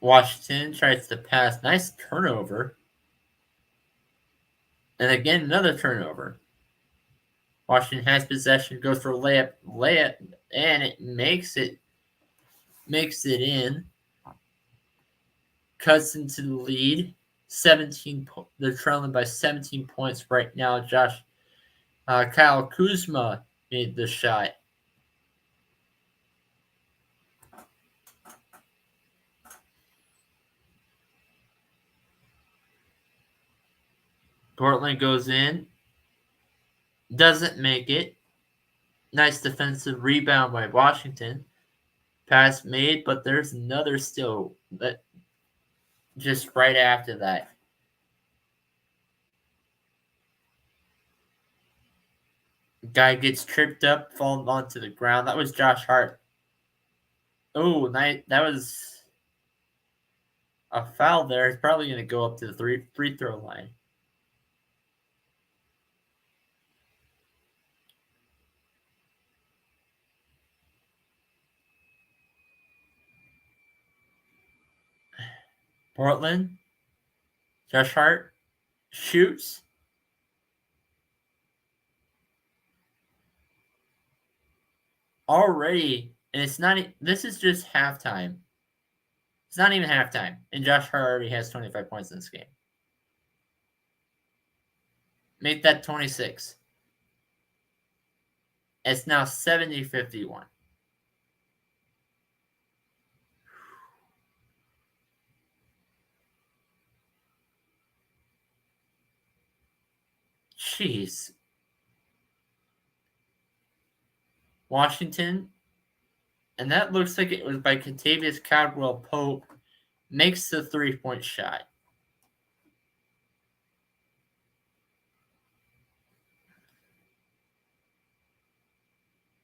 Washington tries to pass. Nice turnover. And again, another turnover. Washington has possession, goes for a layup, and it makes it in. Cuts into the lead. 17. They're trailing by 17 points right now. Kyle Kuzma made the shot. Portland goes in. Doesn't make it. Nice defensive rebound by Washington. Pass made, but there's another steal that just right after that. Guy gets tripped up, falling onto the ground. That was Josh Hart. Oh, nice. That was a foul there. He's probably going to go up to the free throw line. Portland. Josh Hart shoots. Already, and it's not. This is just halftime. It's not even halftime, and Josh Hart already has 25 points in this game. Make that 26. It's now 70-51. Jeez. Washington, and that looks like it was by Kentavious Caldwell-Pope, makes the 3-point shot.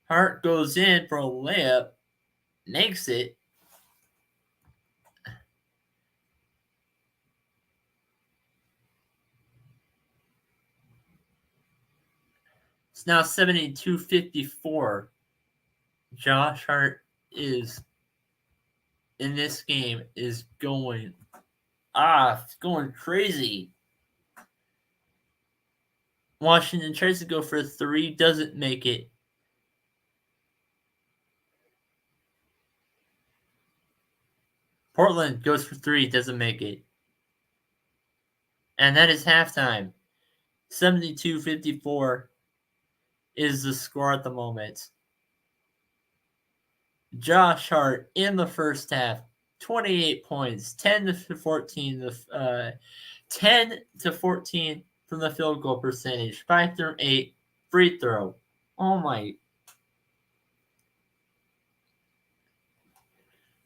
Hart goes in for a layup, makes it. now 72-54. Josh Hart is in this game is going crazy. Washington tries to go for a three, doesn't make it. Portland goes for three, doesn't make it. And that is halftime. 72-54 is the score at the moment. Josh Hart in the first half, 28 points, 10-14, 10-14 from the field goal percentage, 5 through 8 free throw. Oh my!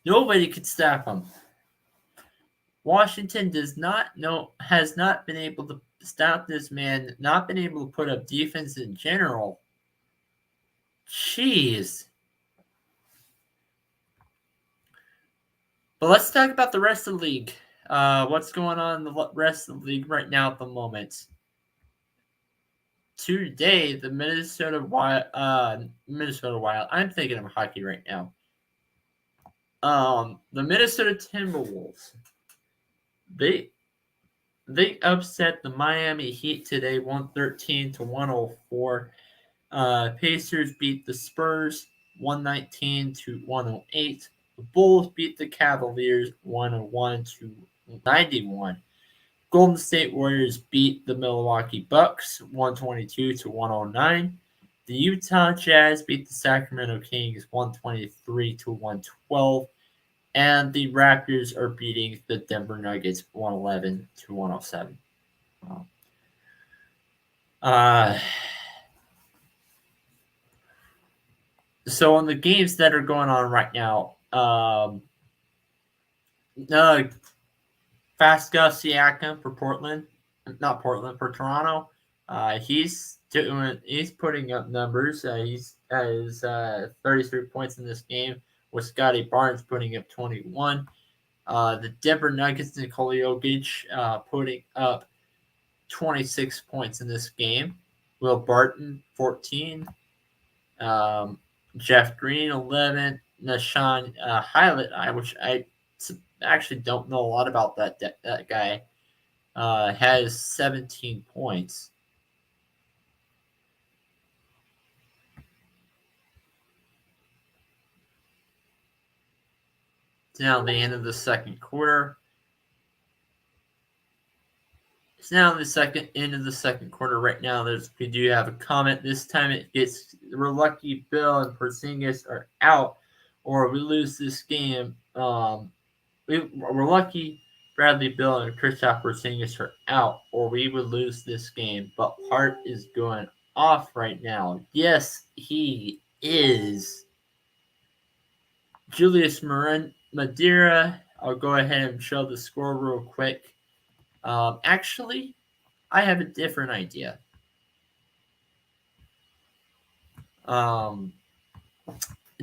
Nobody could stop him. Washington has not been able to stop this man, not been able to put up defense in general. Jeez. But let's talk about the rest of the league. What's going on in the rest of the league right now at the moment? Today, the Minnesota Wild. I'm thinking of hockey right now. The Minnesota Timberwolves. They upset the Miami Heat today, 113-104. Pacers beat the Spurs, 119-108. The Bulls beat the Cavaliers, 101-91. Golden State Warriors beat the Milwaukee Bucks, 122-109. The Utah Jazz beat the Sacramento Kings, 123-112. And the Raptors are beating the Denver Nuggets, 111-107. So on the games that are going on right now, Pascal Siakam for Toronto. He's putting up numbers. He's has 33 points in this game, with Scotty Barnes putting up 21. The Denver Nuggets, Nikola Jokic putting up 26 points in this game. Will Barton, 14. Jeff Green, 11. Nahshon Hyland, which I actually don't know a lot about that guy, has 17 points. It's now the end of the second quarter. It's now the end of the second quarter right now. We do have a comment. This time we're lucky Bill and Porzingis are out, or we lose this game. We're lucky Bradley Bill and Kristaps Porzingis are out, or we would lose this game. But Hart is going off right now. Yes, he is. Julius Madeira. I'll go ahead and show the score real quick. Actually, I have a different idea.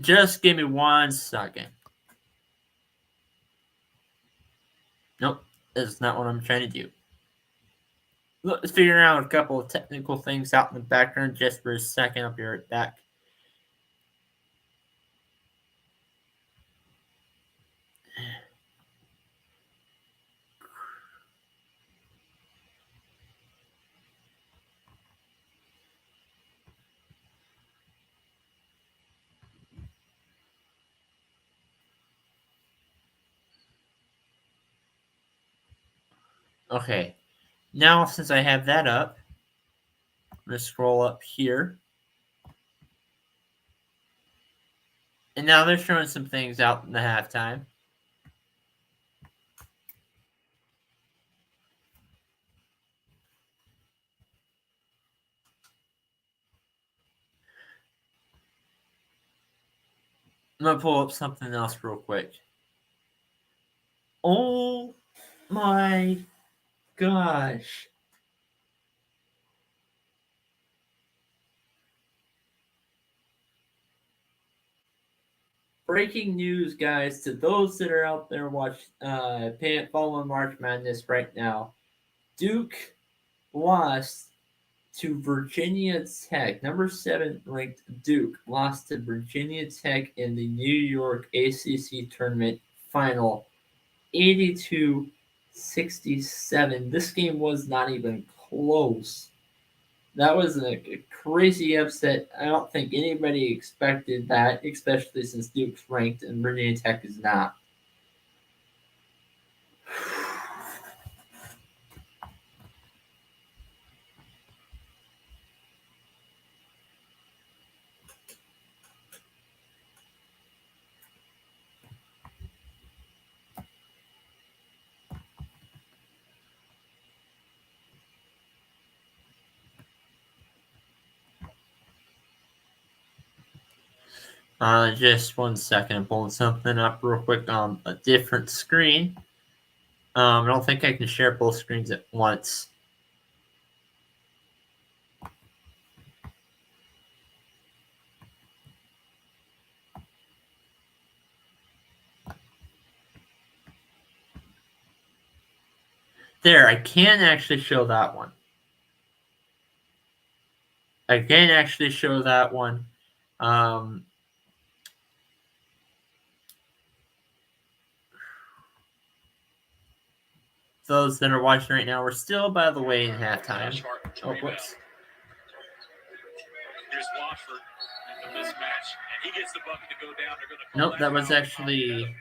Just give me 1 second. Nope, that's not what I'm trying to do. Let's figure out a couple of technical things out in the background just for a second. I'll be right back. Okay, now since I have that up, I'm going to scroll up here. And now they're showing some things out in the halftime. I'm going to pull up something else real quick. Oh my gosh. Breaking news, guys, to those that are out there following March Madness right now. Duke lost to Virginia Tech. Number 7 ranked Duke lost to Virginia Tech in the New York ACC tournament final 82-67. This game was not even close. That was a crazy upset. I don't think anybody expected that, especially since Duke's ranked and Virginia Tech is not. Just 1 second. I'm pulling something up real quick on a different screen. I don't think I can share both screens at once. There, I can actually show that one. I can actually show that one. Those that are watching right now, we're still, by the way, in halftime. Oh, whoops. Here's Wofford in the mismatch, and he gets the bucket to go down. They're going to nope, that was actually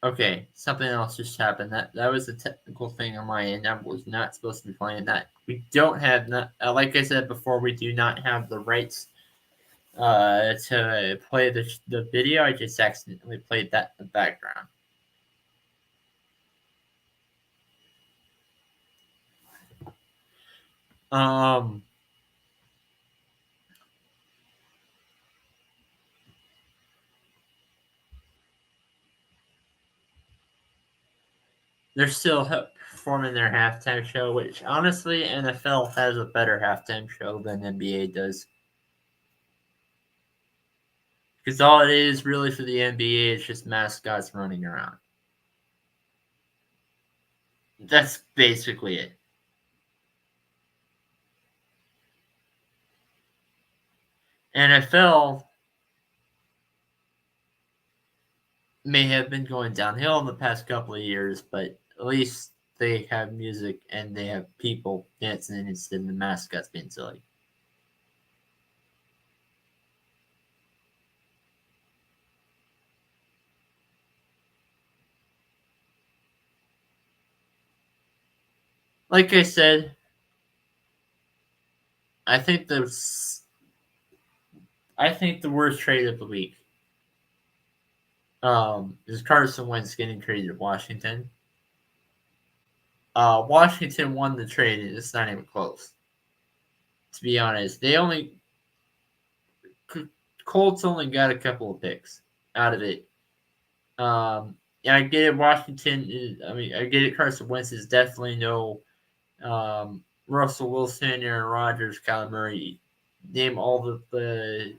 okay. Something else just happened. That was a technical thing on my end. I was not supposed to be playing that. We don't have, like I said before, we do not have the rights to play the video. I just accidentally played that in the background. They're still performing their halftime show, which honestly, NFL has a better halftime show than NBA does. Because all it is really for the NBA is just mascots running around. That's basically it. NFL may have been going downhill in the past couple of years, but at least they have music and they have people dancing instead of the mascots being silly. Like I said, I think the worst trade of the week is Carson Wentz getting traded to Washington. Washington won the trade, and it's not even close. To be honest, Colts only got a couple of picks out of it. Yeah, I get it. Washington. I get it. Carson Wentz is definitely no Russell Wilson, Aaron Rodgers, Kyler Murray. Name all the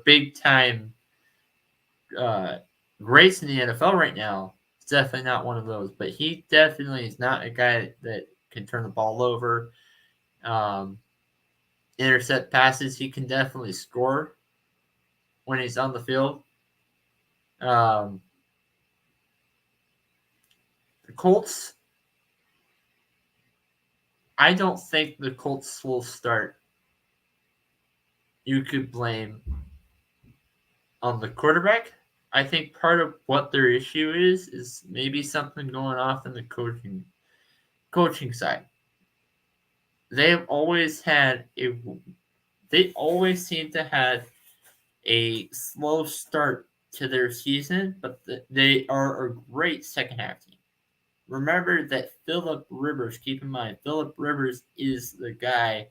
big time greats in the NFL right now. It's definitely not one of those, but he definitely is not a guy that can turn the ball over. Intercept passes, he can definitely score when he's on the field. The Colts, I don't think the Colts will start. You could blame on the quarterback. I think part of what their issue is maybe something going off in the coaching side. They always seem to have a slow start to their season, but they are a great second half team. Remember that Phillip Rivers, keep in mind, Phillip Rivers is the guy,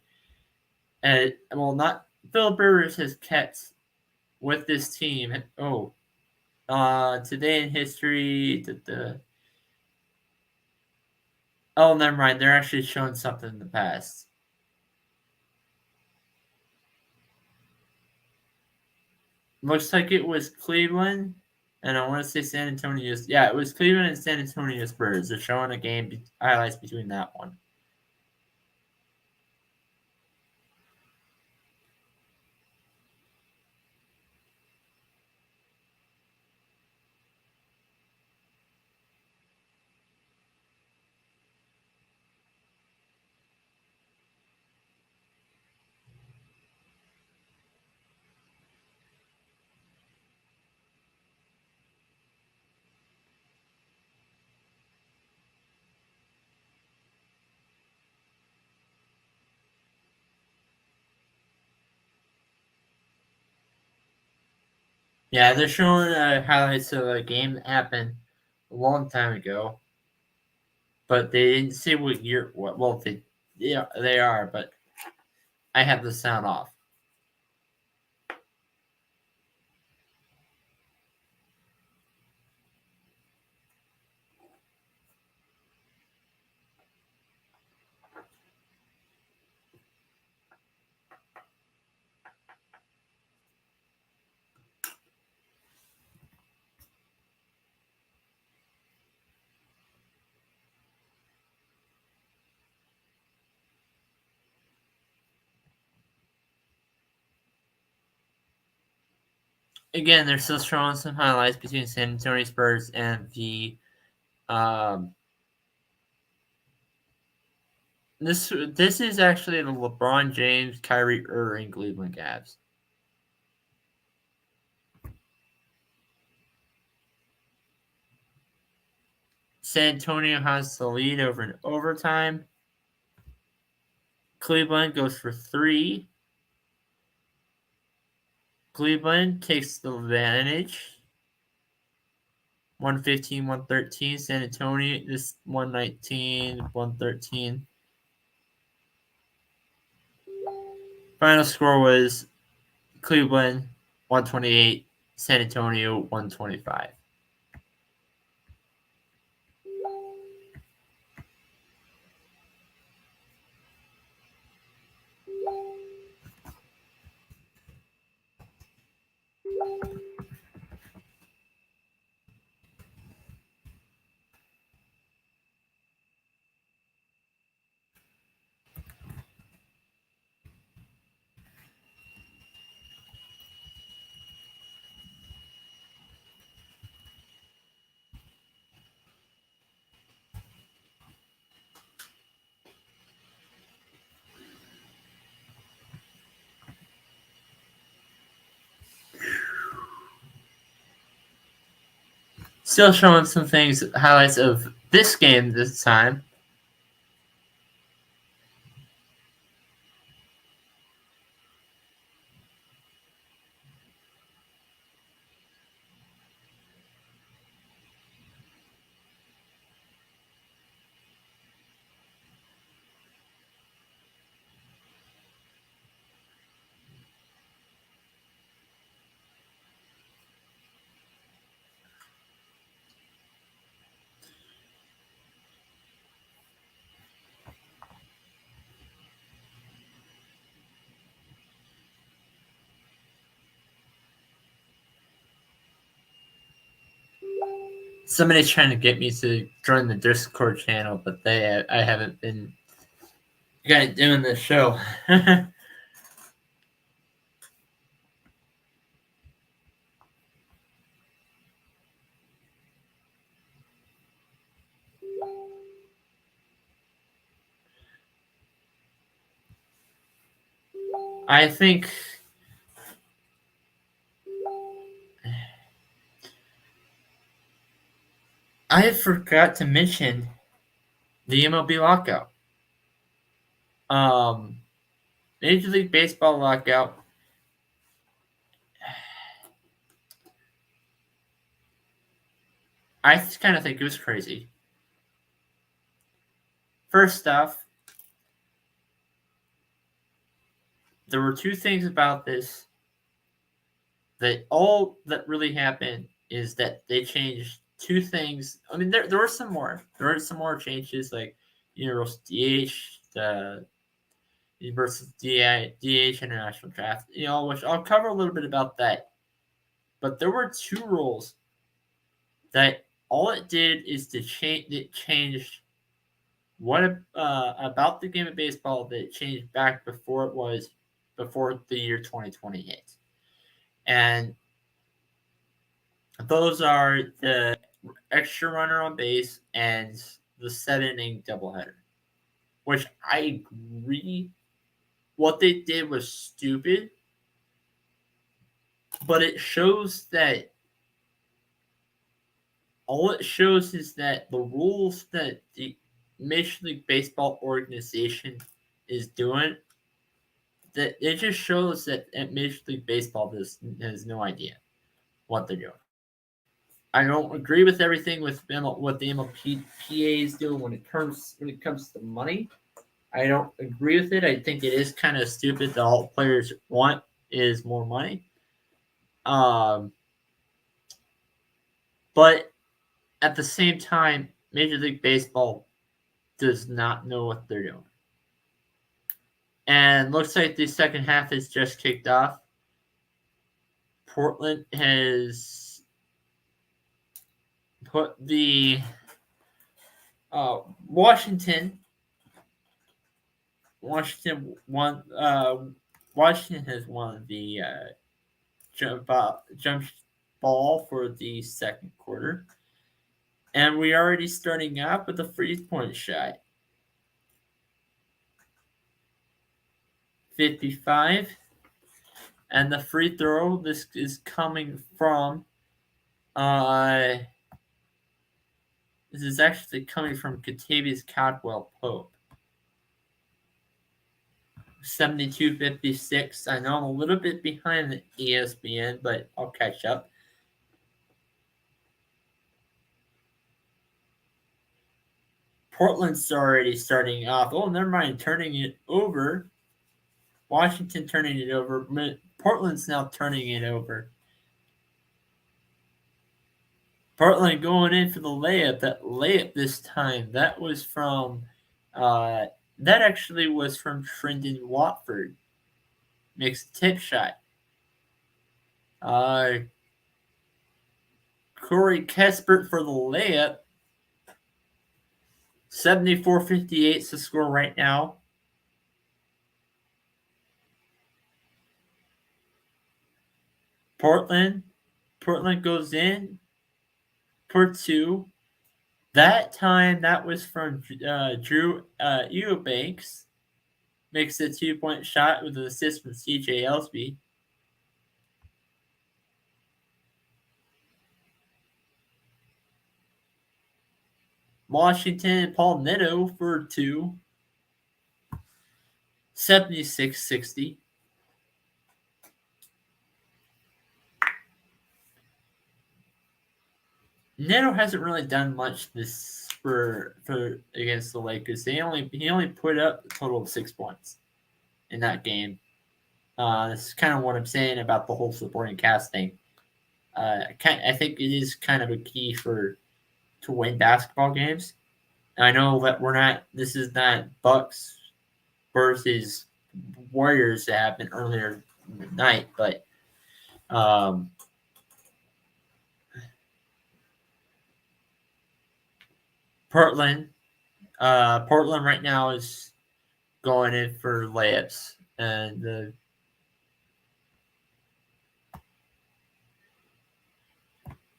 Phillip Rivers has kept with this team. Today in history, never mind. They're actually showing something in the past. Looks like it was Cleveland, and I want to say San Antonio. Yeah, it was Cleveland and San Antonio Spurs. They're showing a game highlights between that one. Yeah, they're showing highlights of a game that happened a long time ago, but they didn't say what year. Well, they are, but I have the sound off. Again, they're still showing some highlights between San Antonio Spurs and the um, this is actually the LeBron James, Kyrie Irving Cleveland Cavs. San Antonio has the lead over in overtime. Cleveland goes for 3. Cleveland takes the advantage. 115, 113. San Antonio, this 119, 113. Final score was Cleveland 128, San Antonio 125. Still showing some things, highlights of this game this time. Somebody's trying to get me to join the Discord channel, but I haven't been doing this show. I think I forgot to mention the MLB lockout. Major League Baseball lockout. I kind of think it was crazy. First off, there were 2 things about this that all that really happened is that they changed 2 things. I mean, there were some more. There were some more changes, like universal DH, the universal DH international draft, which I'll cover a little bit about that. But there were 2 rules that all it did is to change. It changed what about the game of baseball that it changed back before the year 2020 hit. And those are the extra runner on base and the 7-inning doubleheader, which I agree. What they did was stupid, but it shows that all it shows is that the rules that the Major League Baseball organization is doing, that it just shows that Major League Baseball has no idea. what they're doing. I don't agree with everything with what the MLPA is doing when it comes to money. I don't agree with it. I think it is kind of stupid that all players want is more money. But at the same time, Major League Baseball does not know what they're doing. And looks like the second half has just kicked off. Portland has put the Washington won. Washington has won the jump ball for the second quarter, and we're already starting out with a free-point shot. 55, and the free throw. This is coming from. This is actually coming from Katavious Caldwell Pope. 72-56. I know I'm a little bit behind the ESPN, but I'll catch up. Portland's already starting off. Oh, never mind. Turning it over. Washington turning it over. Portland's now turning it over. Portland going in for the layup. That layup this time, that was from that actually was from Trendon Watford. Makes a tip shot. Corey Kispert for the layup. 74-58 is the score right now. Portland goes in for two. That time, that was from Drew Eubanks. Makes a 2-point shot with an assist from CJ Ellsby. Washington and Paul Neto for two. 76-60. Neto hasn't really done much this for against the Lakers. He only put up a total of 6 points in that game. This is kind of what I'm saying about the whole supporting cast thing. I think it is kind of a key to win basketball games. And I know that this is not Bucks versus Warriors that happened earlier in the night, but Portland right now is going in for layups, and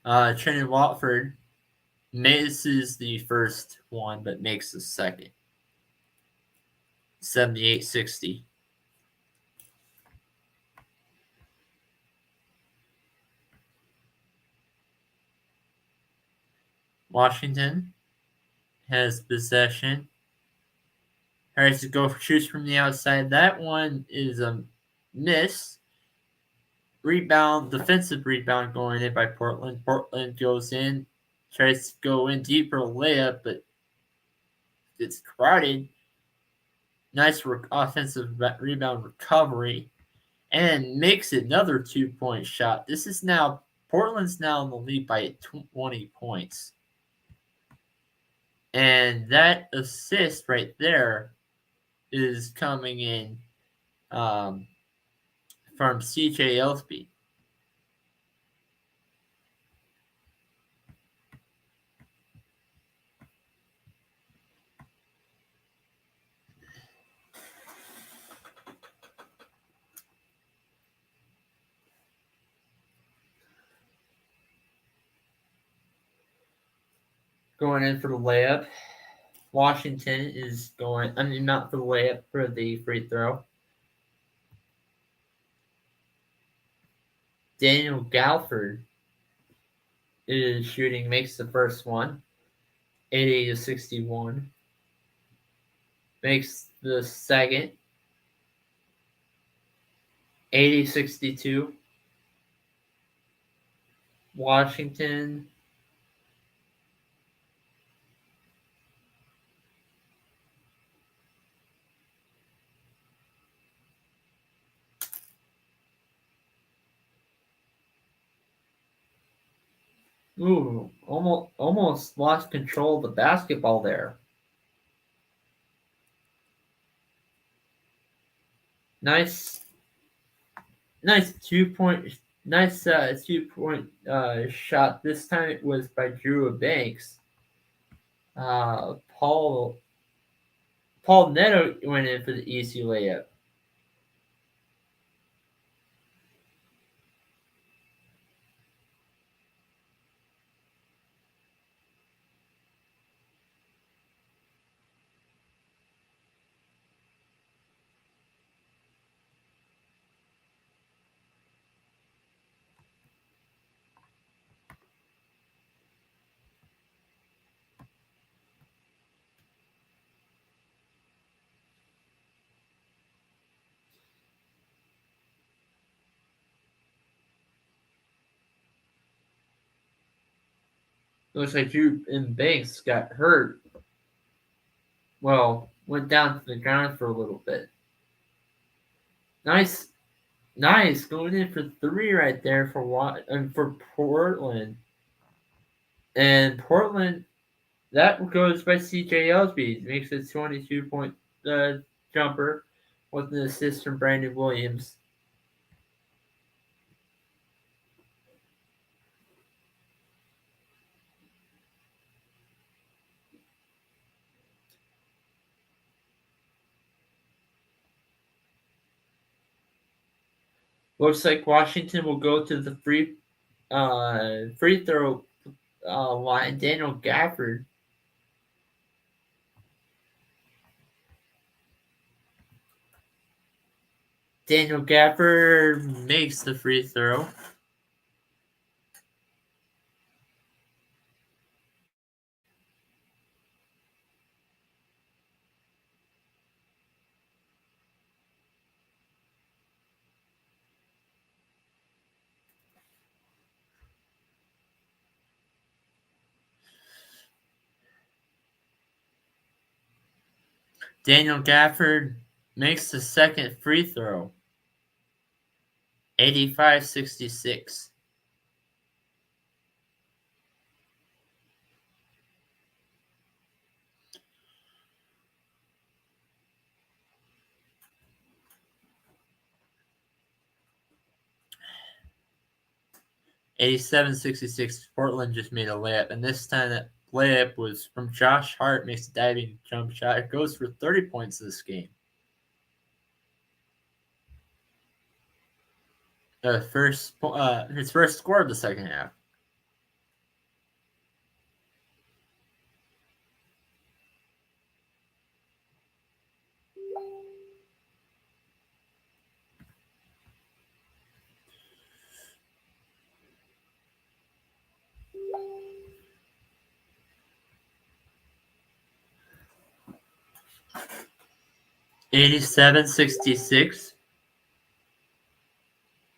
Trendon Watford misses the first one, but makes the second. 78-60. Washington has possession. Tries to go shoots from the outside. That one is a miss. Rebound, defensive rebound going in by Portland. Portland goes in, tries to go in deeper layup, but it's crowded. Nice offensive rebound recovery, and makes another 2-point shot. Portland's now in the lead by 20 points. And that assist right there is coming in from CJ Ellsby. Going in for the layup. Washington is not for the layup, for the free throw. Daniel Galford is shooting, makes the first one. 80-61. Makes the second. 80-62. Washington. Ooh, almost lost control of the basketball there. Nice 2 point nice 2 point shot. This time it was by Drew Banks. Paul Neto went in for the easy layup. Looks like Drew Banks got hurt. Well, went down to the ground for a little bit. Nice going in for 3 right there for Portland. And Portland, that goes by CJ Ellsby. Makes a 22-point jumper with an assist from Brandon Williams. Looks like Washington will go to the free throw line. Daniel Gafford. Daniel Gafford makes the free throw. Daniel Gafford makes the second free throw. 85-66. Portland just made a layup, and this time that layup was from Josh Hart. Makes a diving jump shot. It goes for 30 points this game. His first score of the second half. $87-66.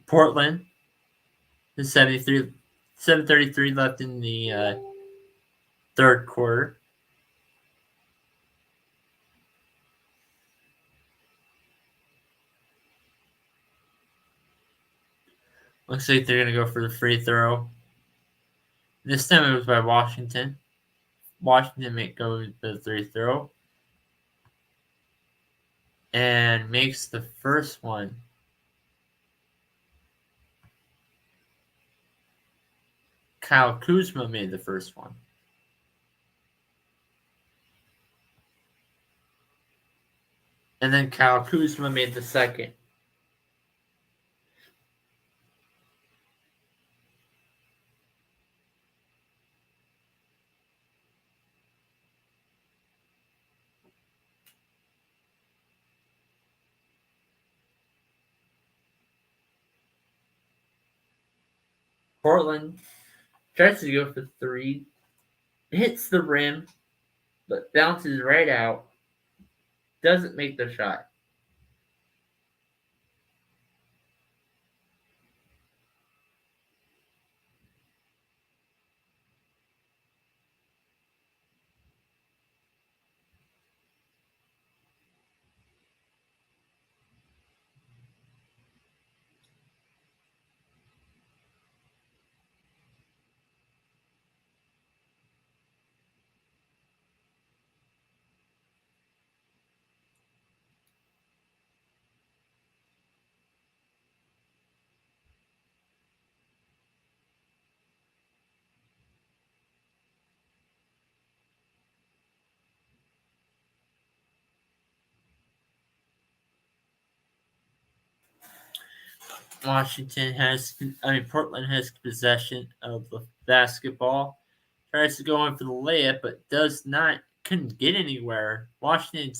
Portland. There's 7:33 left in the third quarter. Looks like they're going to go for the free throw. This time it was by Washington. Washington may go for the free throw. And makes the first one. Kyle Kuzma made the first one. And then Kyle Kuzma made the second. Portland tries to go for 3, hits the rim, but bounces right out. Doesn't make the shot. Portland has possession of the basketball. Tries to go in for the layup, but couldn't get anywhere. Washington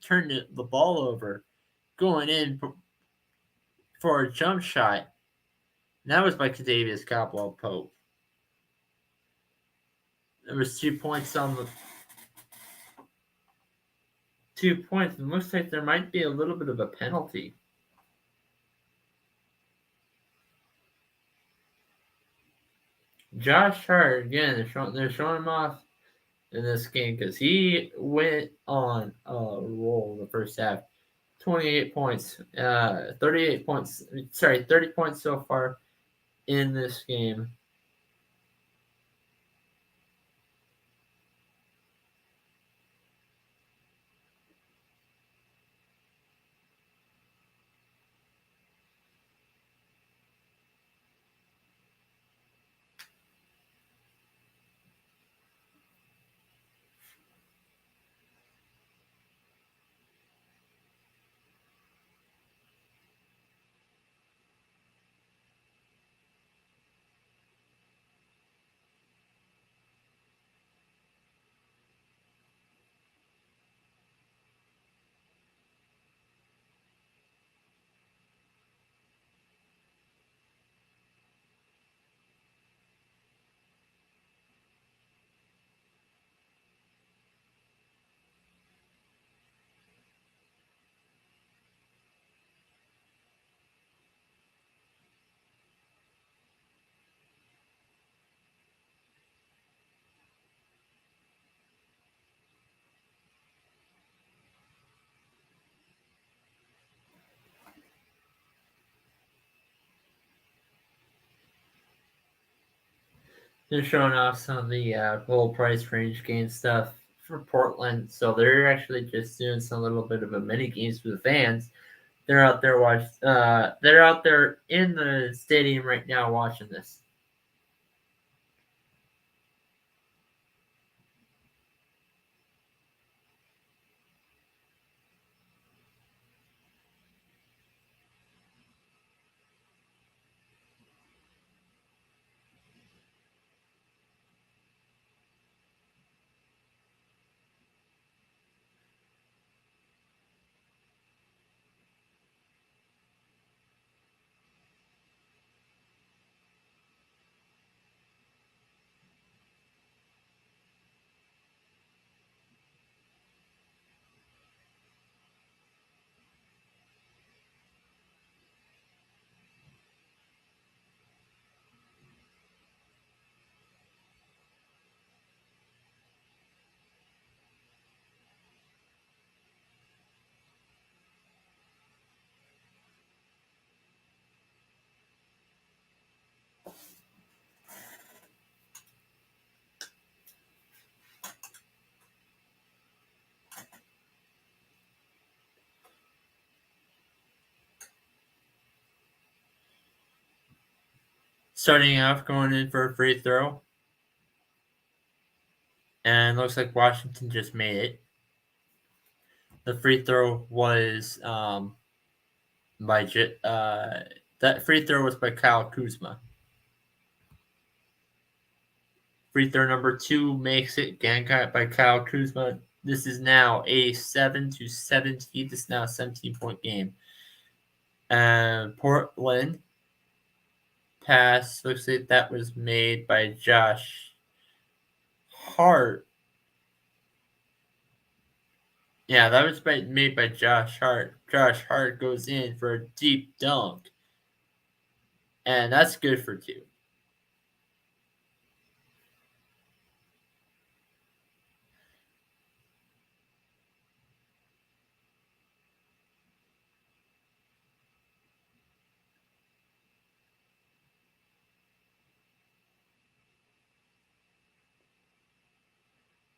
turned the ball over, going in for a jump shot. And that was by Kadavius Caldwell-Pope. There was 2 points on the 2 points. It looks like there might be a little bit of a penalty. Josh Hart, again, they're showing him off in this game because he went on a roll the first half. 28 points, 38 points, 30 points so far in this game. They're showing off some of the gold price range game stuff for Portland, so they're actually just doing a little bit of a mini games for the fans. They're out there they're out there in the stadium right now watching this. Starting off, going in for a free throw. And looks like Washington just made it. The free throw was that free throw was by Kyle Kuzma. Free throw number 2 makes it. Again, got by Kyle Kuzma. This is now a 7-17. This is now a 17-point game. Portland pass. Looks like that was made by Josh Hart. Yeah, that was made by Josh Hart. Josh Hart goes in for a deep dunk. And that's good for 2.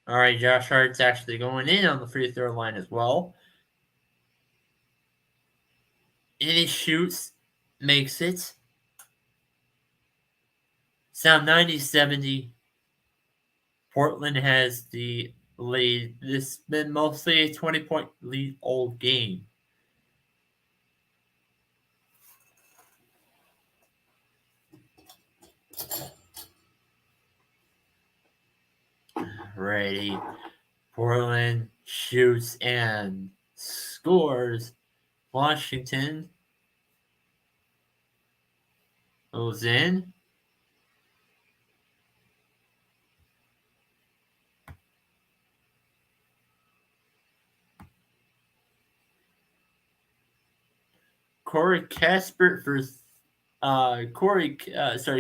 All right, Josh Hart's actually going in on the free throw line as well. And he shoots, makes it. It's now 90-70. Portland has the lead. This has been mostly a 20-point lead all game. Ready. Portland shoots and scores. Washington goes in.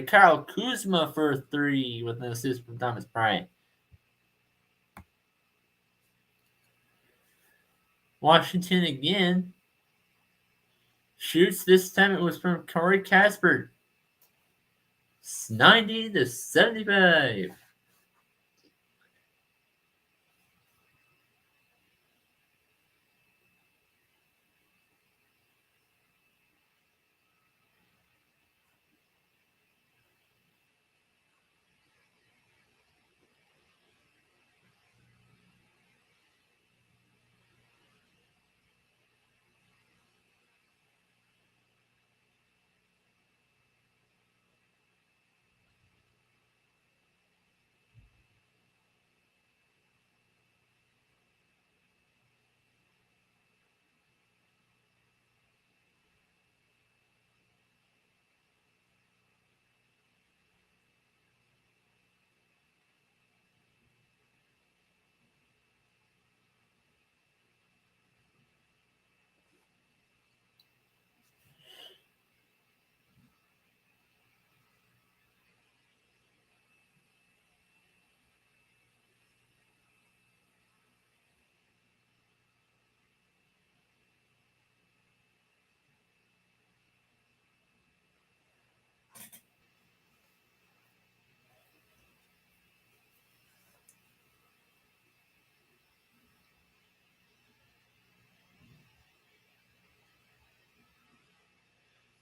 Kyle Kuzma for 3 with an assist from Thomas Bryant. Washington again shoots. This time it was from Corey Casper. It's 90-75.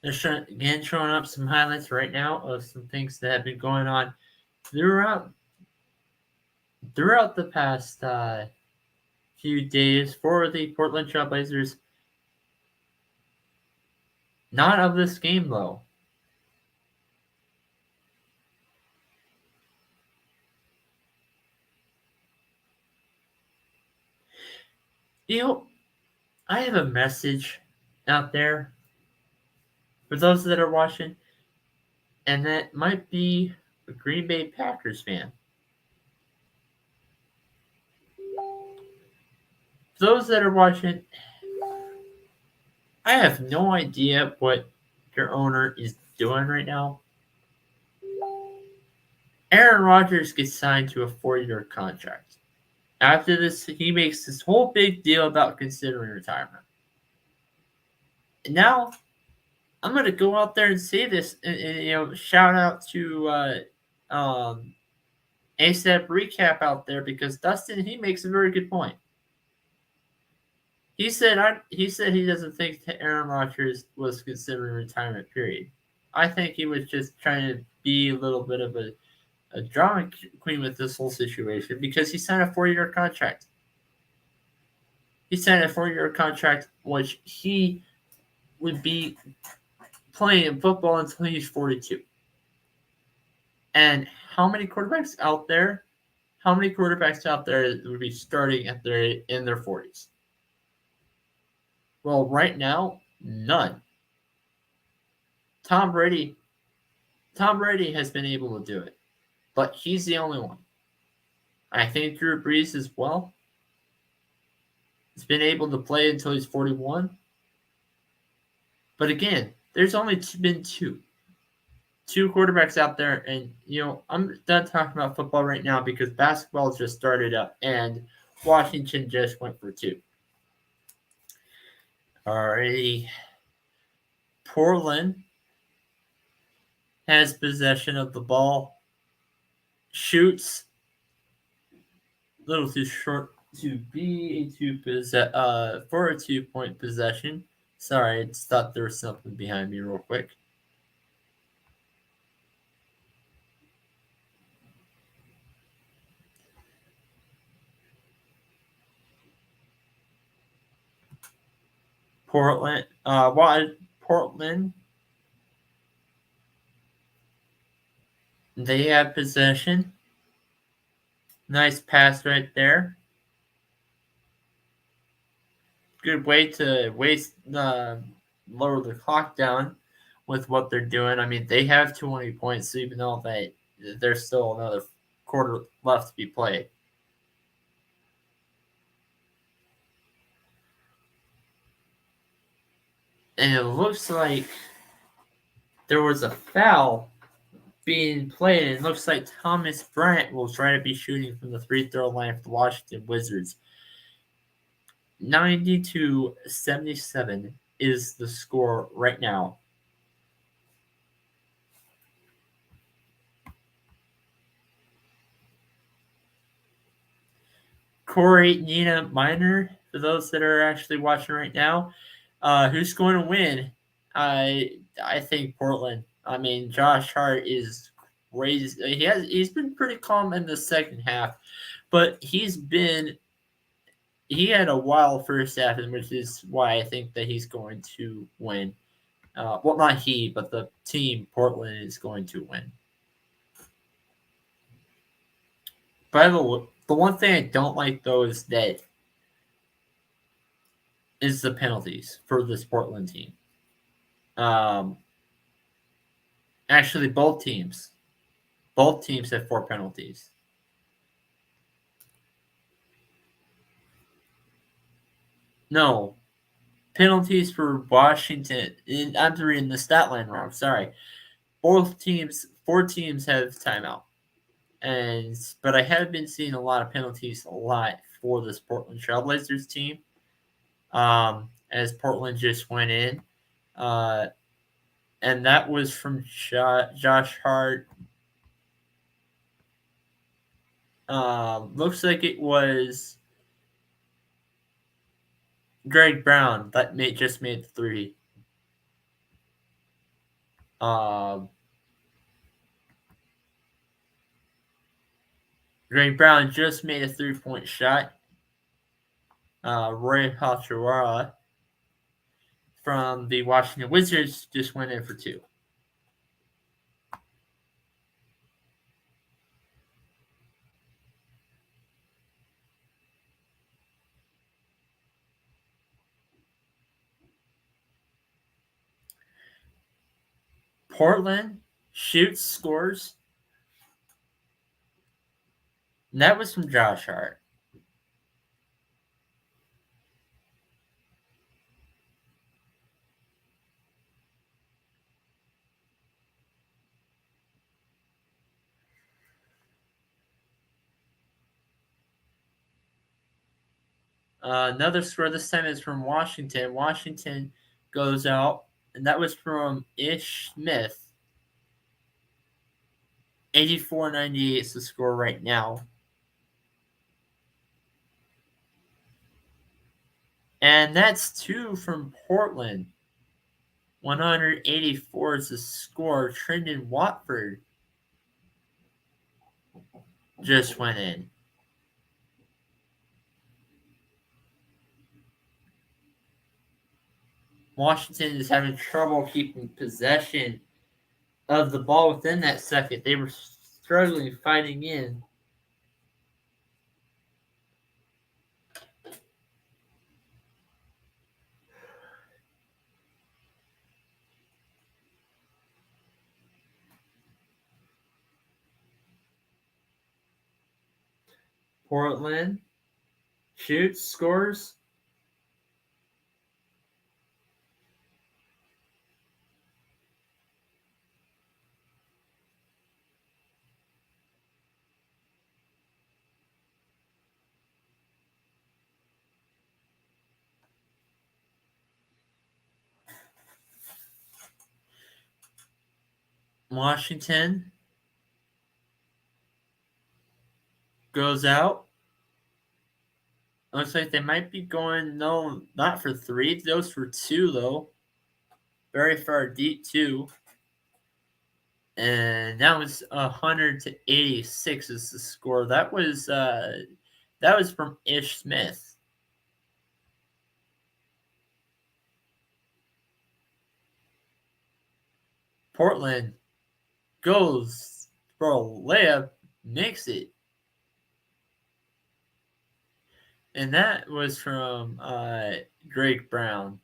They're showing up some highlights right now of some things that have been going on throughout the past few days for the Portland Trailblazers. Not of this game, though. I have a message out there for those that are watching, and that might be a Green Bay Packers fan. For those that are watching, I have no idea what your owner is doing right now. Aaron Rodgers gets signed to a 4-year contract. After this, he makes this whole big deal about considering retirement. And now, I'm going to go out there and say this, and shout out to ASAP Recap out there, because Dustin, he makes a very good point. He said he doesn't think that Aaron Rodgers was considering retirement, period. I think he was just trying to be a little bit of a drama queen with this whole situation, because he signed a 4-year contract. He signed a 4-year contract, which he would be playing football until he's 42. And how many quarterbacks out there would be starting in their 40s? Well, right now, none. Tom Brady has been able to do it, but he's the only one. I think Drew Brees as well. He's been able to play until he's 41. But again, there's only been two quarterbacks out there, and I'm done talking about football right now because basketball just started up and Washington just went for 2. Alrighty. Portland has possession of the ball, shoots a little too short to be for a 2-point possession. Sorry, I just thought there was something behind me real quick. Portland They have possession. Nice pass right there. Good way to lower the clock down with what they're doing. I mean, they have 20 points, so even though there's still another quarter left to be played. And it looks like there was a foul being played. And it looks like Thomas Bryant will try to be shooting from the free throw line for the Washington Wizards. 90-77 is the score right now. Corey Nina Minor, for those that are actually watching right now, who's going to win? I think Portland. I mean, Josh Hart is raised. He's been pretty calm in the second half, but he had a wild first half, which is why I think that he's going to win. Well, not he, but the team Portland is going to win. By the way, the one thing I don't like though is the penalties for this Portland team. Actually, both teams have 4 penalties. No, penalties for Washington. I'm reading the stat line wrong. Sorry. 4 teams have timeout. But I have been seeing a lot of penalties for this Portland Trailblazers team. As Portland just went in. And that was from Josh Hart. Looks like it was Greg Brown that just made the 3. Greg Brown just made a 3-point shot. Roy Hachimura from the Washington Wizards just went in for 2. Portland shoots, scores. And that was from Josh Hart. Another score this time is from Washington. Washington goes out, and that was from Ish Smith. 84-98 is the score right now. And that's 2 from Portland. 184 is the score. Trendon Watford just went in. Washington is having trouble keeping possession of the ball within that second. They were struggling fighting in. Portland shoots, scores. Washington goes out. Looks like they might be going, no, not for 3. Those for 2, though. Very far deep, too. And that was 100-86 is the score. That was from Ish Smith. Portland goes Bro, layup makes it. And that was from Drake Brown.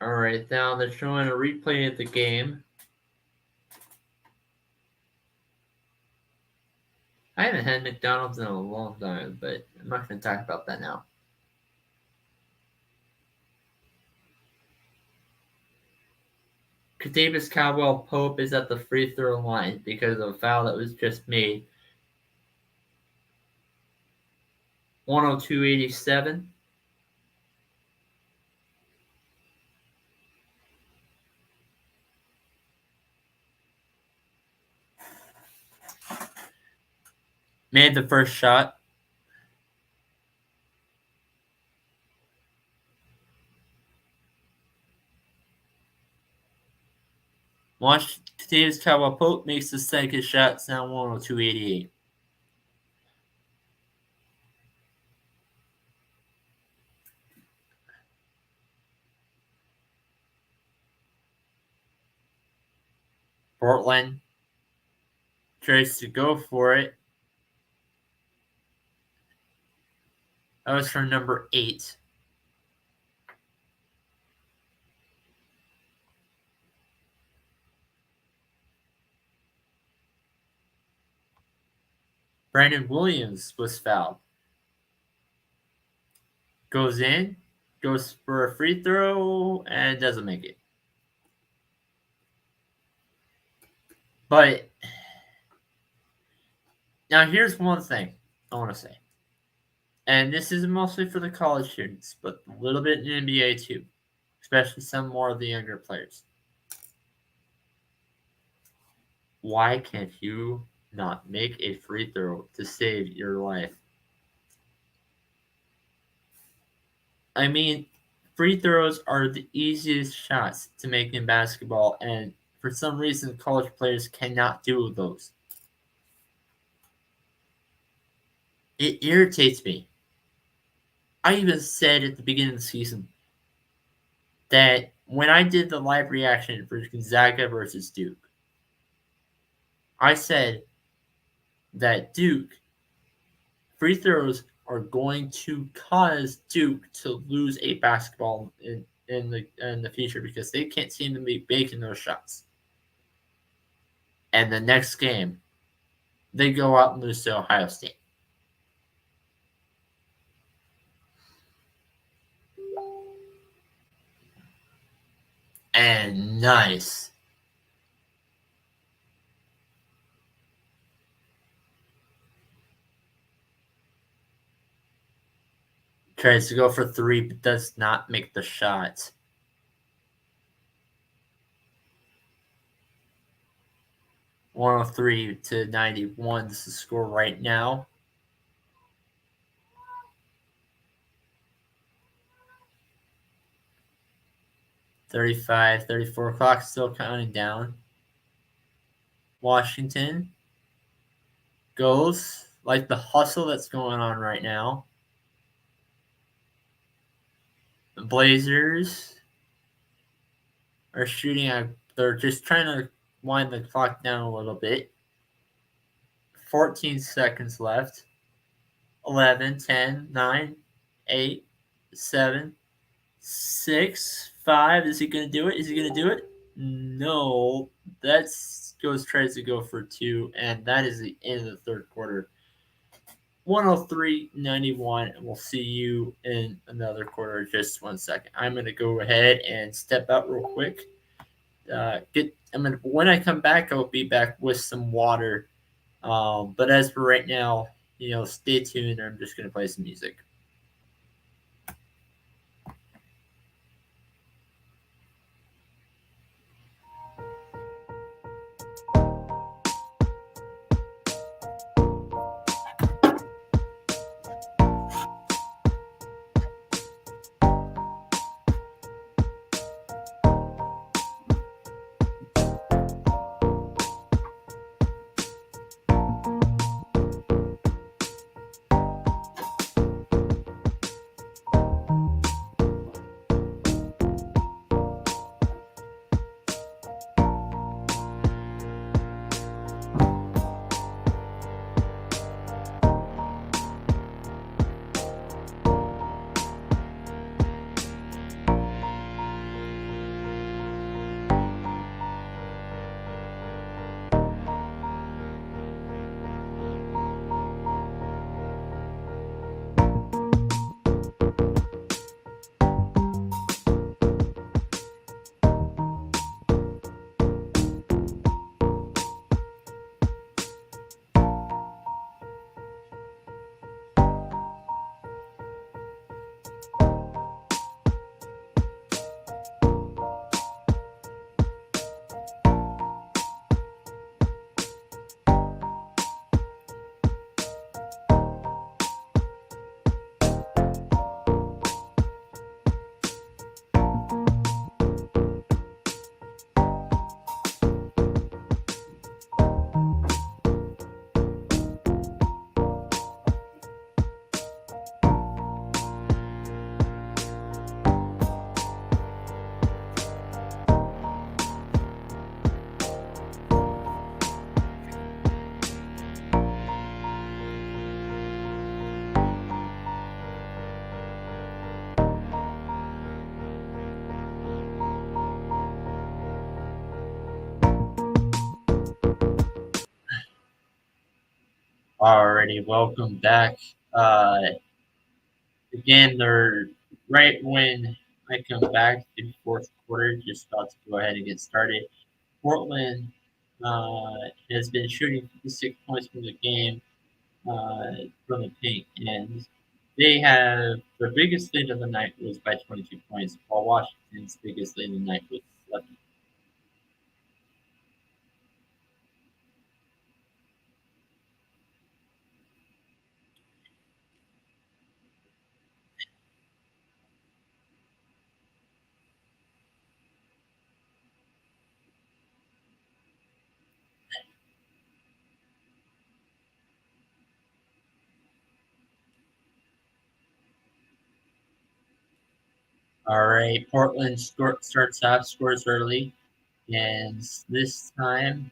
All right, now they're showing a replay of the game. I haven't had McDonald's in a long time, but I'm not going to talk about that now. Kentavious Caldwell-Pope is at the free throw line because of a foul that was just made. 102-87. Made the first shot. Watch Kentavious Caldwell-Pope makes the second shot. It's now 102-88. Portland tries to go for it. That was from number 8. Brandon Williams was fouled. Goes in, goes for a free throw, and doesn't make it. But now here's one thing I want to say. And this is mostly for the college students, but a little bit in the NBA too, especially some more of the younger players. Why can't you not make a free throw to save your life? I mean, free throws are the easiest shots to make in basketball, and for some reason, college players cannot do those. It irritates me. I even said at the beginning of the season that when I did the live reaction for Gonzaga versus Duke, I said that Duke free throws are going to cause Duke to lose a basketball in the future because they can't seem to be making those shots. And the next game, they go out and lose to Ohio State. And nice. Tries to go for 3, but does not make the shot. (103-91) is the score right now. (34 clock still counting down. Washington goes like the hustle that's going on right now. The Blazers are shooting at, they're just trying to wind the clock down a little bit. 14 seconds left. 11, 10, 9, 8, 7, 6, 5. Is he going to do it? Is he going to do it? No. That tries to go for 2, and that is the end of the third quarter. 103-91, and we'll see you in another quarter. Just 1 second. I'm going to go ahead and step out real quick. When I come back, I'll be back with some water. But as for right now, stay tuned. I'm just going to play some music. Alrighty, welcome back. Again, they're right when I come back to the fourth quarter, just about to go ahead and get started. Portland has been shooting 56 points from the game from the paint, and they have their biggest lead of the night was by 22 points, while Washington's biggest lead of the night was 11. All right, Portland starts off, scores early, and this time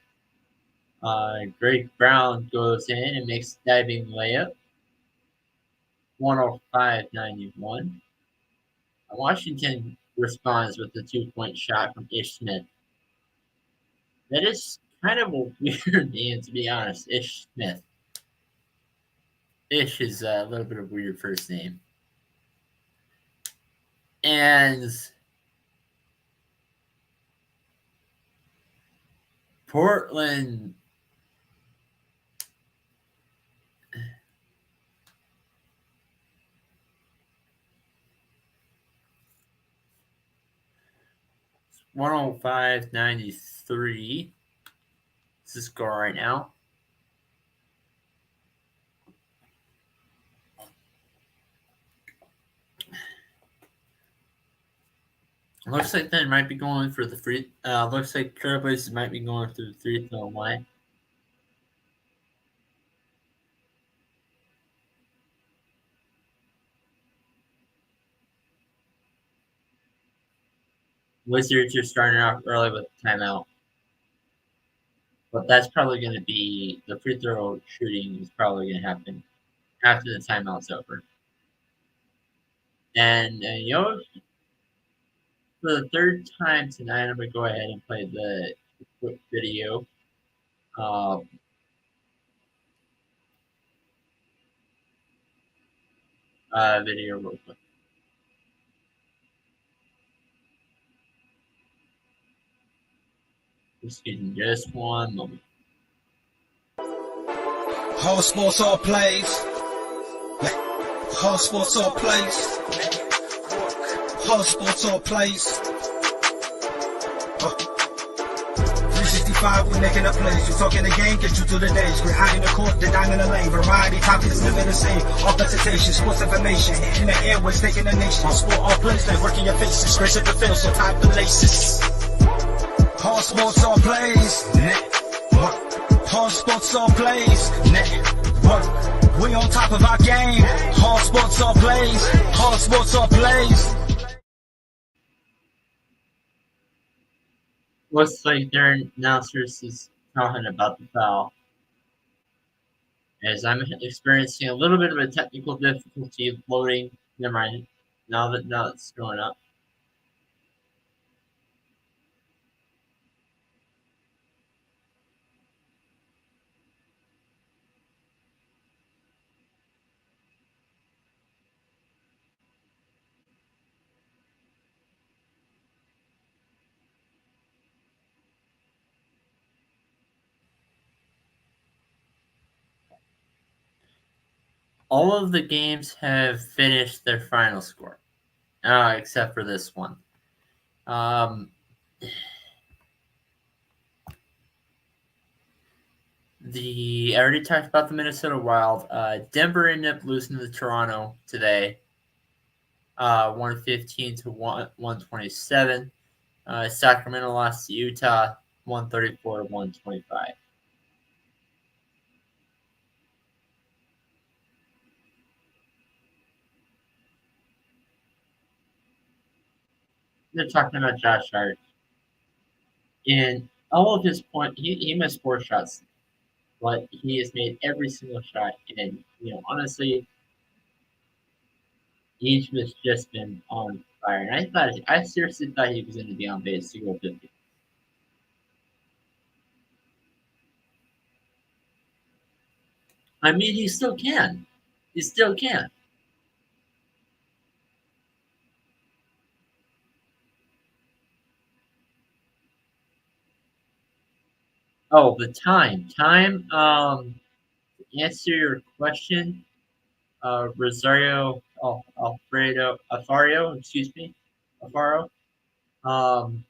Greg Brown goes in and makes a diving layup, 105-91. Washington responds with a 2-point shot from Ish Smith. That is kind of a weird name, to be honest, Ish Smith. Ish is a little bit of a weird first name. And Portland 105-93. This is the score right now. Looks like they might be going for the free. Looks like Trailblazers might be going through the free throw line. Wizards are starting off early with a timeout. But that's probably going to be the free throw shooting is probably going to happen after the timeout's over. And for the third time tonight, I'm going to go ahead and play the quick video. Video real quick. Excuse me, just one moment. Whole sports all plays. Whole sports all plays. Whole sports all plays. 365, we making up plays. You talking the game, get you through the days. We're high in the court, the dime in the lane. Variety topics, living the same. All presentation, sports information. In the airways, taking the nation. All sport, all plays, they working your faces. Grace at the field, so tie the laces. All sports, all plays. Network. All sports, all plays. Network. We on top of our game. All sports, all plays. All sports, all plays. Looks like their announcers is talking about the foul. As I'm experiencing a little bit of a technical difficulty loading. Never mind. Now it's going up. All of the games have finished their final score, except for this one. I already talked about the Minnesota Wild. Denver ended up losing to Toronto today, 115 to 127. Sacramento lost to Utah, 134 to 125. They're talking about Josh Hart. In all of his points, he missed 4 shots, but he has made every single shot. And, honestly, he's just been on fire. And I seriously thought he was going to be on base to go 50. I mean, he still can. He still can. Oh, the time. Time, to answer your question, Rosario Alfredo Afario, excuse me, Afaro. Um,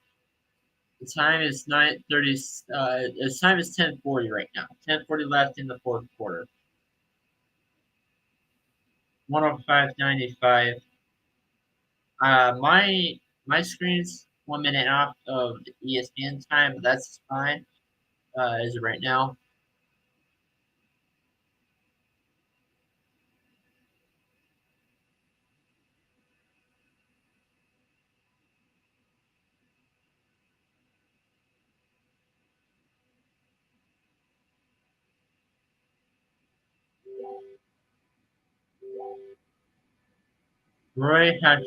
the time is 9:30. The time is 10:40 right now. 10:40 left in the fourth quarter. 105.95. My screen's 1 minute off of the ESPN time, but that's fine as of right now. Roy Hutch.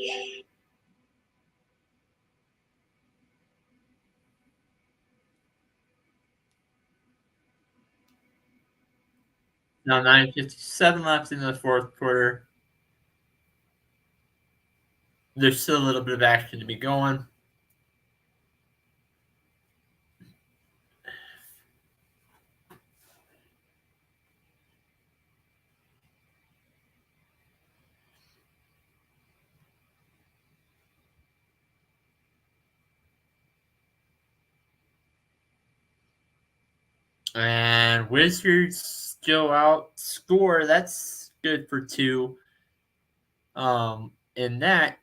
Now 9:57 left in the fourth quarter. There's still a little bit of action to be going. And Wizards go outscore. That's good for two. And that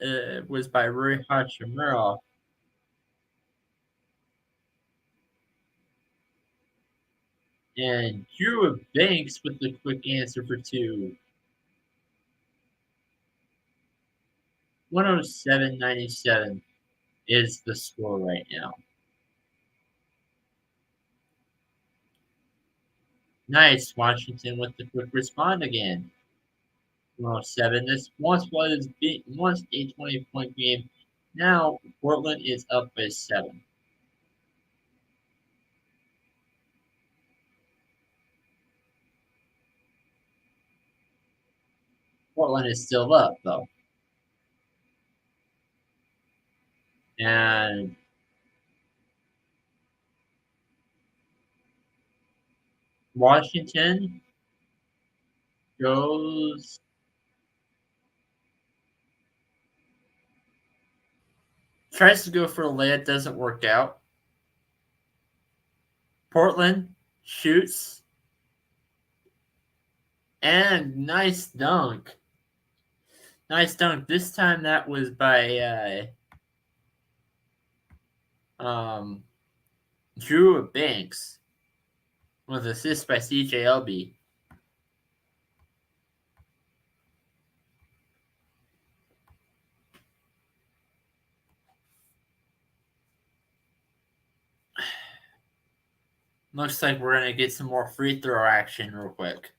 was by Rui Hachimura. And Drew Banks with the quick answer for two. 107.97 is the score right now. Nice. Washington with the quick respond again. 107. This once a 20-point game. Now Portland is up by 7. Portland is still up though. And Washington goes tries to go for a layup, doesn't work out. Portland shoots and nice dunk. Nice dunk. This time that was by Drew Banks with assist by CJLB. Looks like we're gonna get some more free throw action real quick.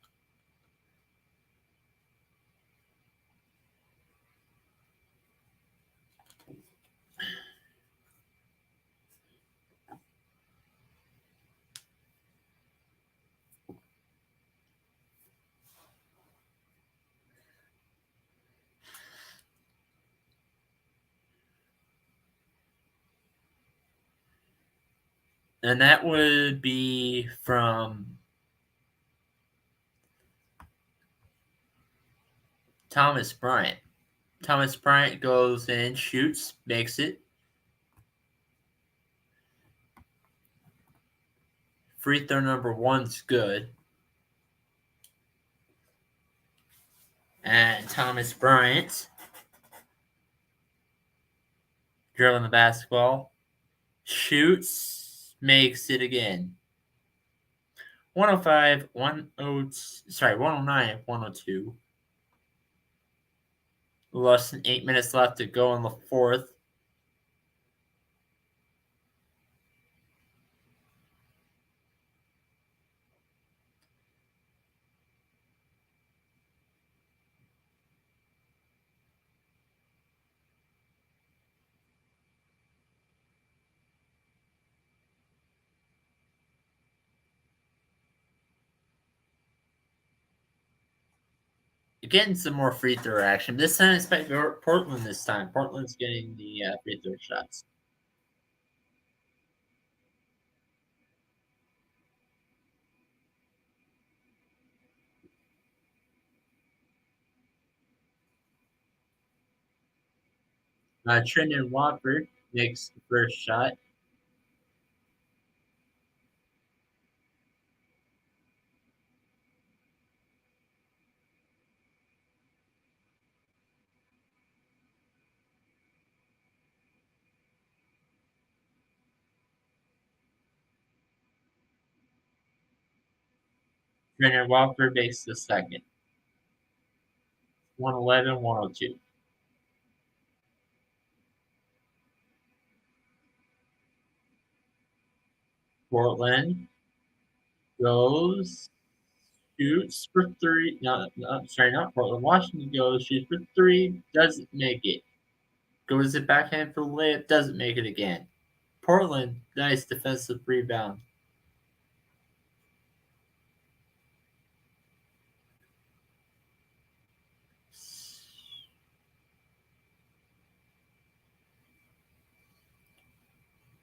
And that would be from Thomas Bryant. Thomas Bryant goes in, shoots, makes it. Free throw number 1's good. And Thomas Bryant dribbling the basketball, shoots, makes it again. 109, 102. Less than 8 minutes left to go in the fourth. getting some more free throw action. This time, expect Portland this time. Portland's getting the free throw shots. Trendon Watford makes the first shot. Trendon Watford makes the second. 111-102. Portland goes, shoots for three. Not Portland. Washington goes, shoots for three, doesn't make it. Goes it backhand for the layup, doesn't make it again. Portland, nice defensive rebound.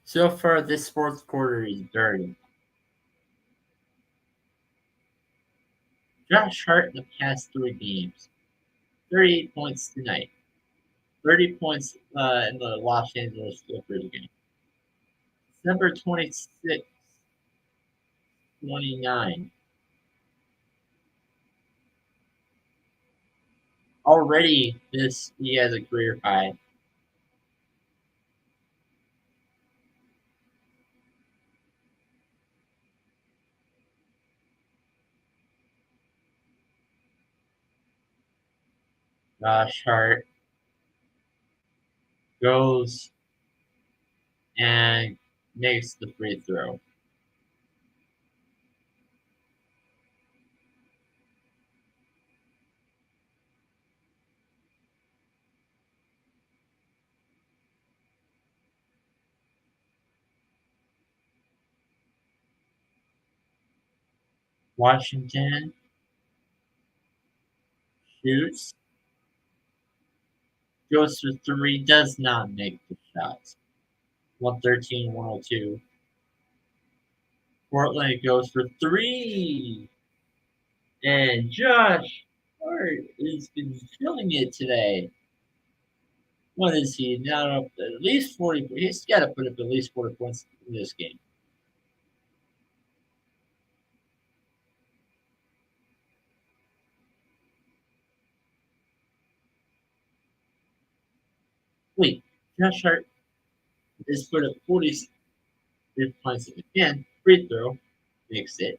So far, this fourth quarter is dirty. Josh Hart in the past 3 games, 38 points tonight, 30 points in the Los Angeles Clippers game. December 26, 29. Already, he has a career high. Josh Hart goes and makes the free throw. Washington shoots, goes for 3, does not make the shots. 113-102. Portland goes for 3. And Josh Hart has been killing it today. What is he now up at least 40? He's got to put up at least 40 points in this game. Wait, Josh Hart has put up 43 points again. Free throw makes it.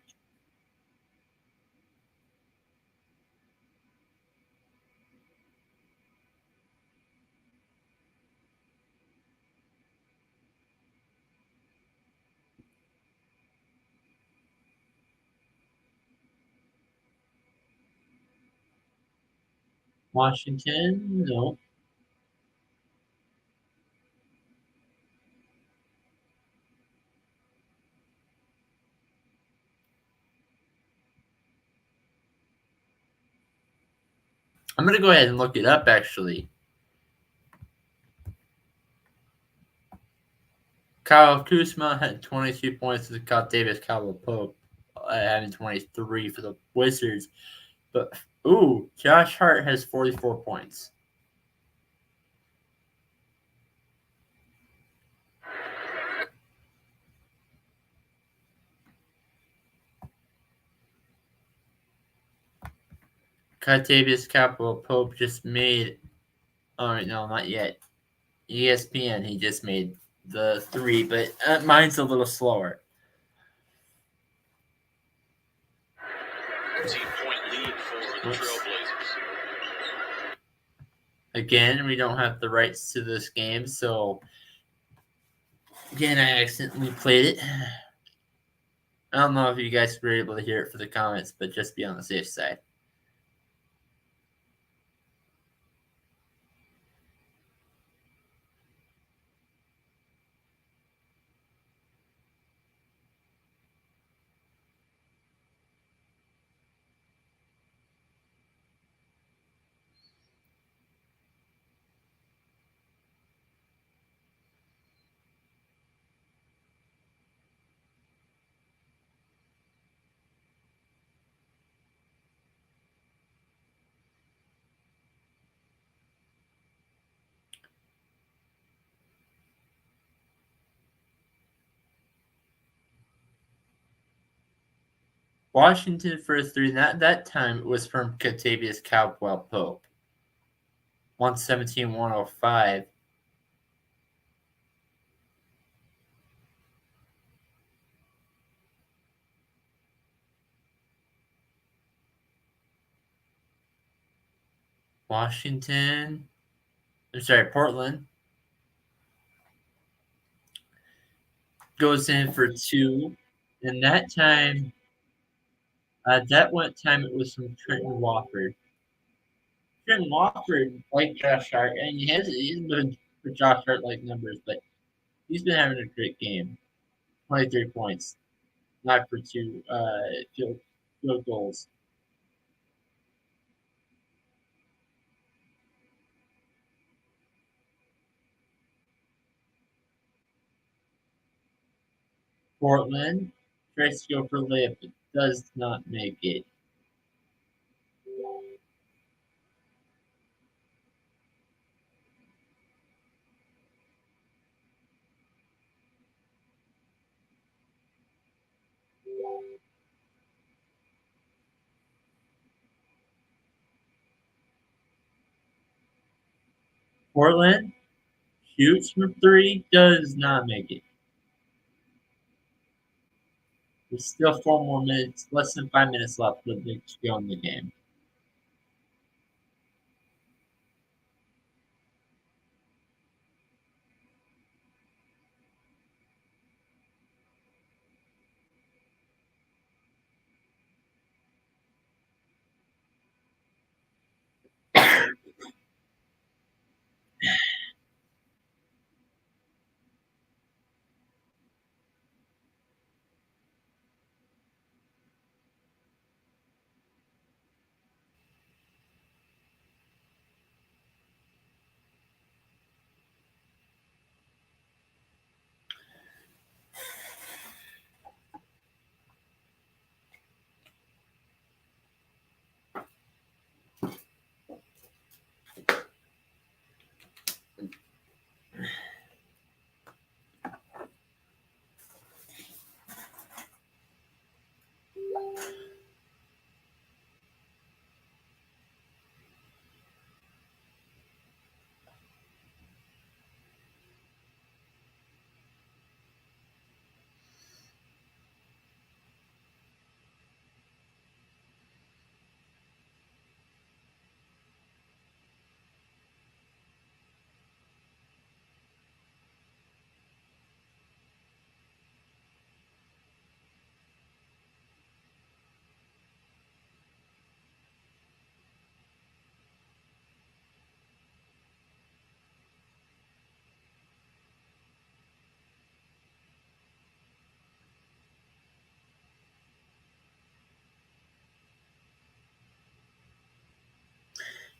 Washington, no. I'm going to go ahead and look it up, actually. Kyle Kuzma had 22 points with Davis Caldwell-Pope having 23 for the Wizards. But, Josh Hart has 44 points. Kentavious Caldwell-Pope just made. Oh, no, not yet. ESPN, he just made the 3, but mine's a little slower. 14-point lead for the Trailblazers. Again, we don't have the rights to this game, so again, I accidentally played it. I don't know if you guys were able to hear it for the comments, but just be on the safe side. Washington for 3. That time it was from Catavius Caldwell Pope. 117-105. Portland goes in for 2. And that time, it was from Trenton Wofford. Trenton Wofford, like Josh Hart, and he's been for Josh Hart-like numbers, but he's been having a great game. 23 points, 9 for 2 field goals. Portland tries to go for layup, but does not make it. Portland shoots from 3, does not make it. There's still 4 more minutes, less than 5 minutes left for the Knicks to go in the game.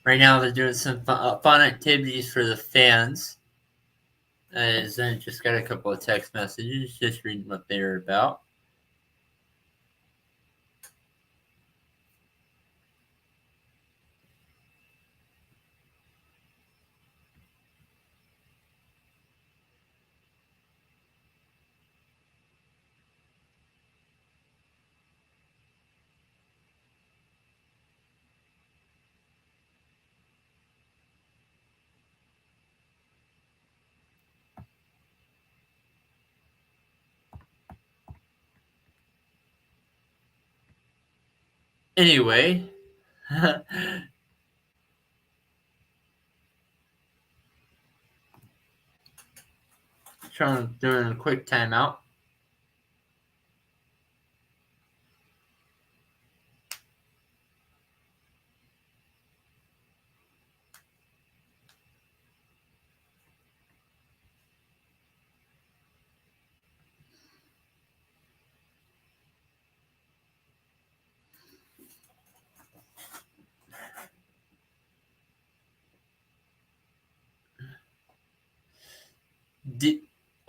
Right now, they're doing some fun activities for the fans. I just got a couple of text messages, just reading what they're about. Anyway, doing a quick timeout.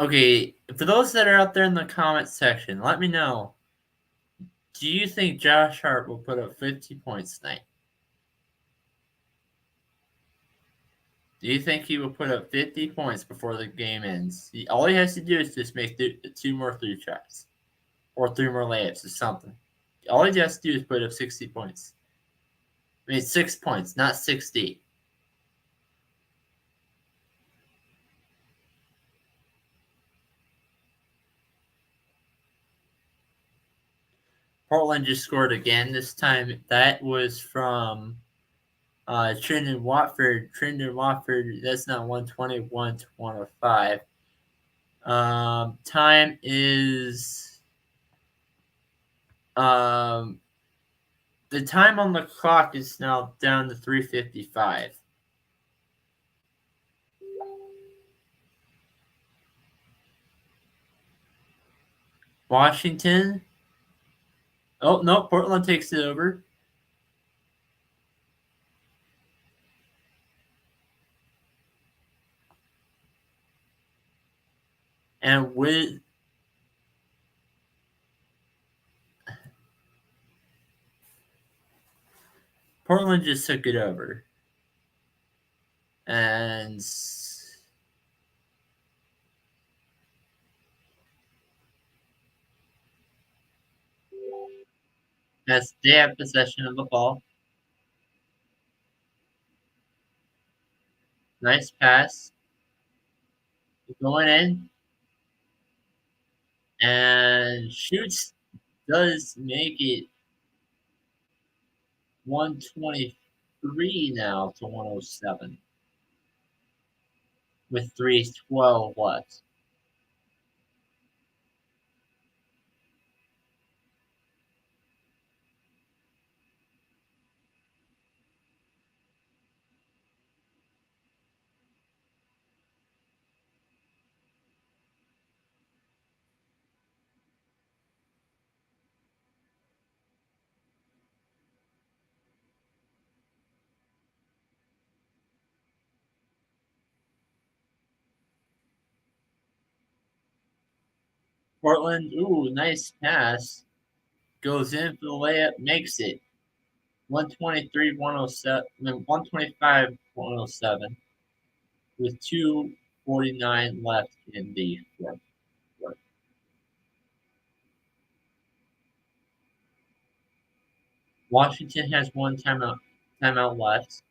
Okay, for those that are out there in the comments section, let me know. Do you think Josh Hart will put up 50 points tonight? Do you think he will put up 50 points before the game ends? All he has to do is just make 2 more 3 shots or 3 more layups or something. All he has to do is put up 60 points. I mean, 6 points, not 60. Portland just scored again this time. That was from Trendon Watford. Trendon Watford, that's not 121 to 105. Time is the time on the clock is now down to 3:55. Washington. Oh no, Portland takes it over. And with Portland just took it over. And as they have possession of the ball. Nice pass. Going in. And shoots does make it 123 now to 107 with 3:12 left. Portland, ooh, nice pass. Goes in for the layup, makes it 123 107, 125 107 with 2:49 left in the fourth quarter. Washington has one timeout left.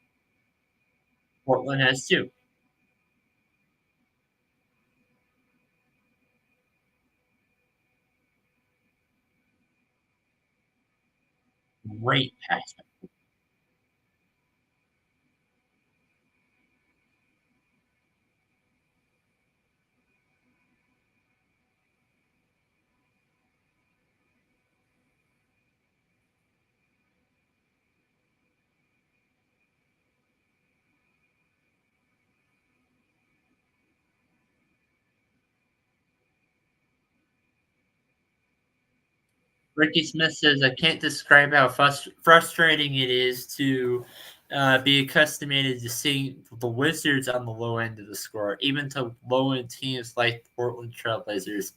Portland has two. Great pass. Ricky Smith says, I can't describe how frustrating it is to be accustomed to seeing the Wizards on the low end of the score, even to low end teams like the Portland Trailblazers.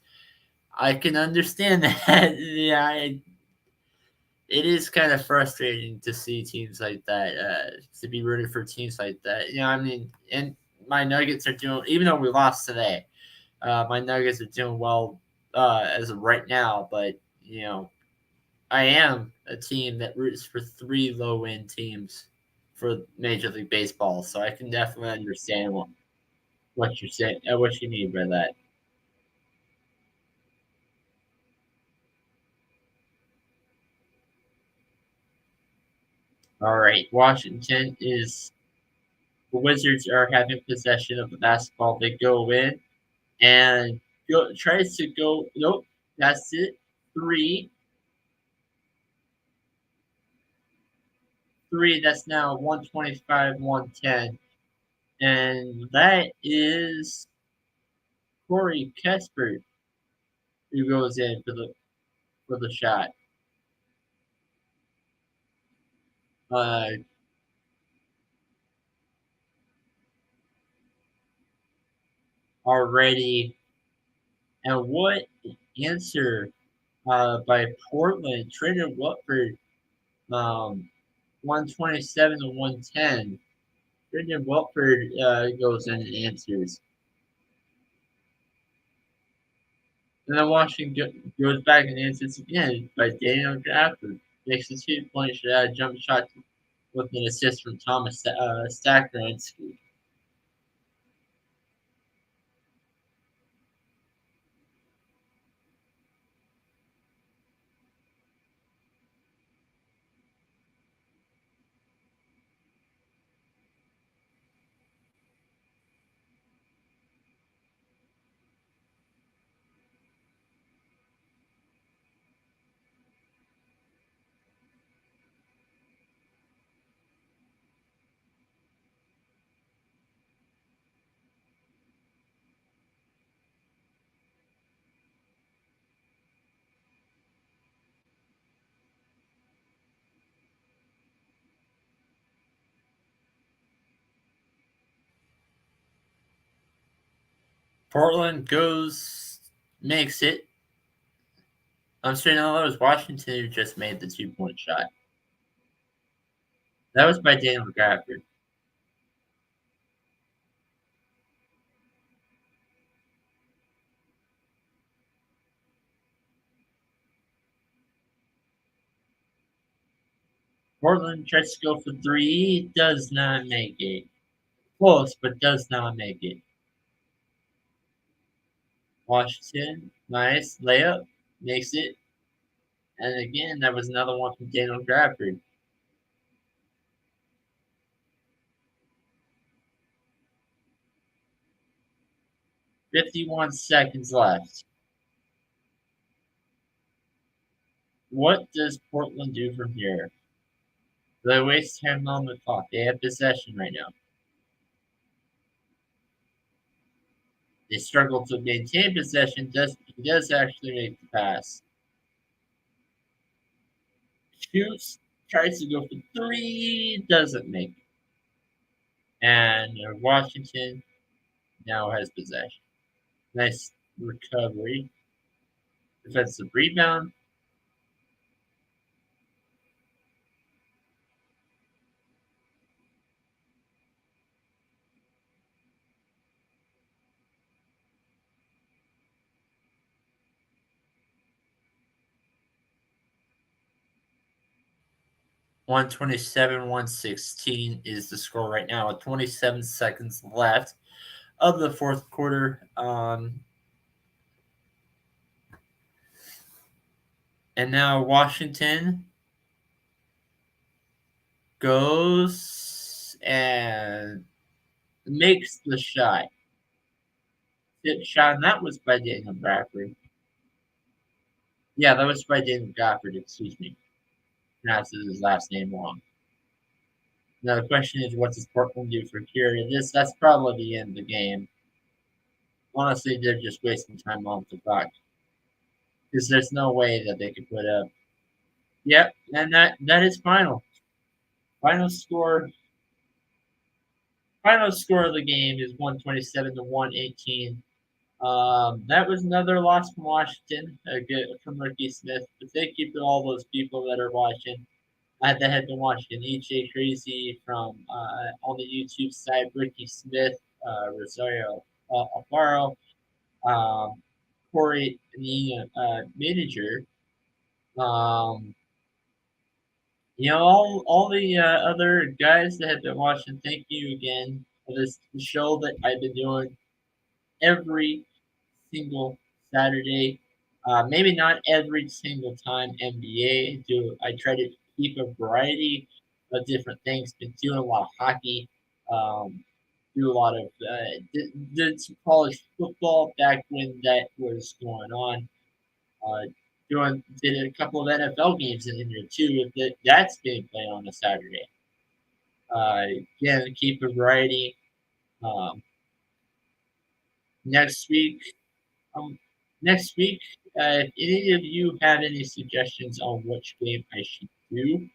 I can understand that. Yeah, it is kind of frustrating to see teams like that, to be rooting for teams like that. You know, I mean, and my Nuggets are doing, even though we lost today, my Nuggets are doing well as of right now, but, you know, I am a team that roots for three low end teams for Major League Baseball, so I can definitely understand what you're saying, what you mean by that. All right, Washington is the Wizards are having possession of the basketball. They go in and tries to go. Nope, that's it. Three. That's now 125, 110. And that is Corey Kesper who goes in for the shot. Uh, already. And what answer by Portland, Trendon Watford, 127 to 110. Trendon Watford goes in and answers. And then Washington goes back and answers again by Daniel Gafford. Makes a 2-point shot, jump shot with an assist from Thomas Stakranski. Portland makes it. I'm sorry, no, that was Washington who just made the 2-point shot. That was by Daniel Gafford. Portland tries to go for 3, does not make it. Close, but does not make it. Washington, nice layup, makes it. And again, that was another one from Daniel Gafford. "51 seconds left. What does Portland do from here? Do they waste time on the clock? They have possession right now. They struggle to maintain possession. He does actually make the pass. Shoots, tries to go for 3, doesn't make it. And Washington now has possession. Nice recovery. Defensive rebound. "127, 116 is the score right now with 27 seconds left of the fourth quarter. And now Washington goes and makes the shot. Tip shot, and that was by Daniel Gafford. Yeah, that was by Daniel Gafford, excuse me. Pronounced his last name wrong. Now the question is, what does Portland do for here? That's probably the end of the game. Honestly, they're just wasting time on the clock. Because there's no way that they could put up. Yep, and that is final. Final score of the game is 127 to 118. That was another loss from Washington, from Ricky Smith. But thank you to all those people that are watching. That have been watching EJ Crazy from on the YouTube side, Ricky Smith, Rosario Alfaro, Corey Manager. All the other guys that have been watching, thank you again for this show that I've been doing every single Saturday. Maybe not every single time NBA. I try to keep a variety of different things. Been doing a lot of hockey. Do a lot of did some college football back when that was going on. Did a couple of NFL games in there too. That's being played on a Saturday. Again, keep a variety. Um, next week, um, if any of you have any suggestions on which game I should do,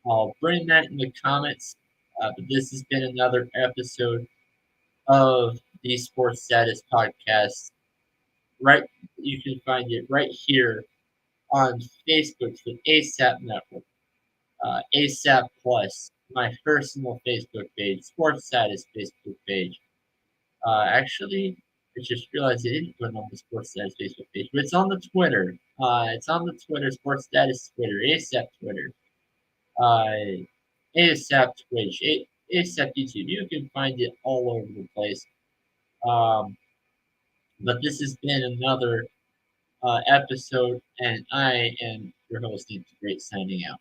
I'll bring that in the comments. But this has been another episode of the Sports Status Podcast. Right, you can find it right here on Facebook for ASAP Network, ASAP Plus, my personal Facebook page, Sports Status Facebook page. Actually, I just realized I didn't put it on the Sports Status Facebook page, but it's on the Twitter. It's on the Twitter, Sports Status Twitter, ASAP Twitter, ASAP Twitch, ASAP YouTube. You can find it all over the place. But this has been another episode, and I am your host, Nathan Great, signing out.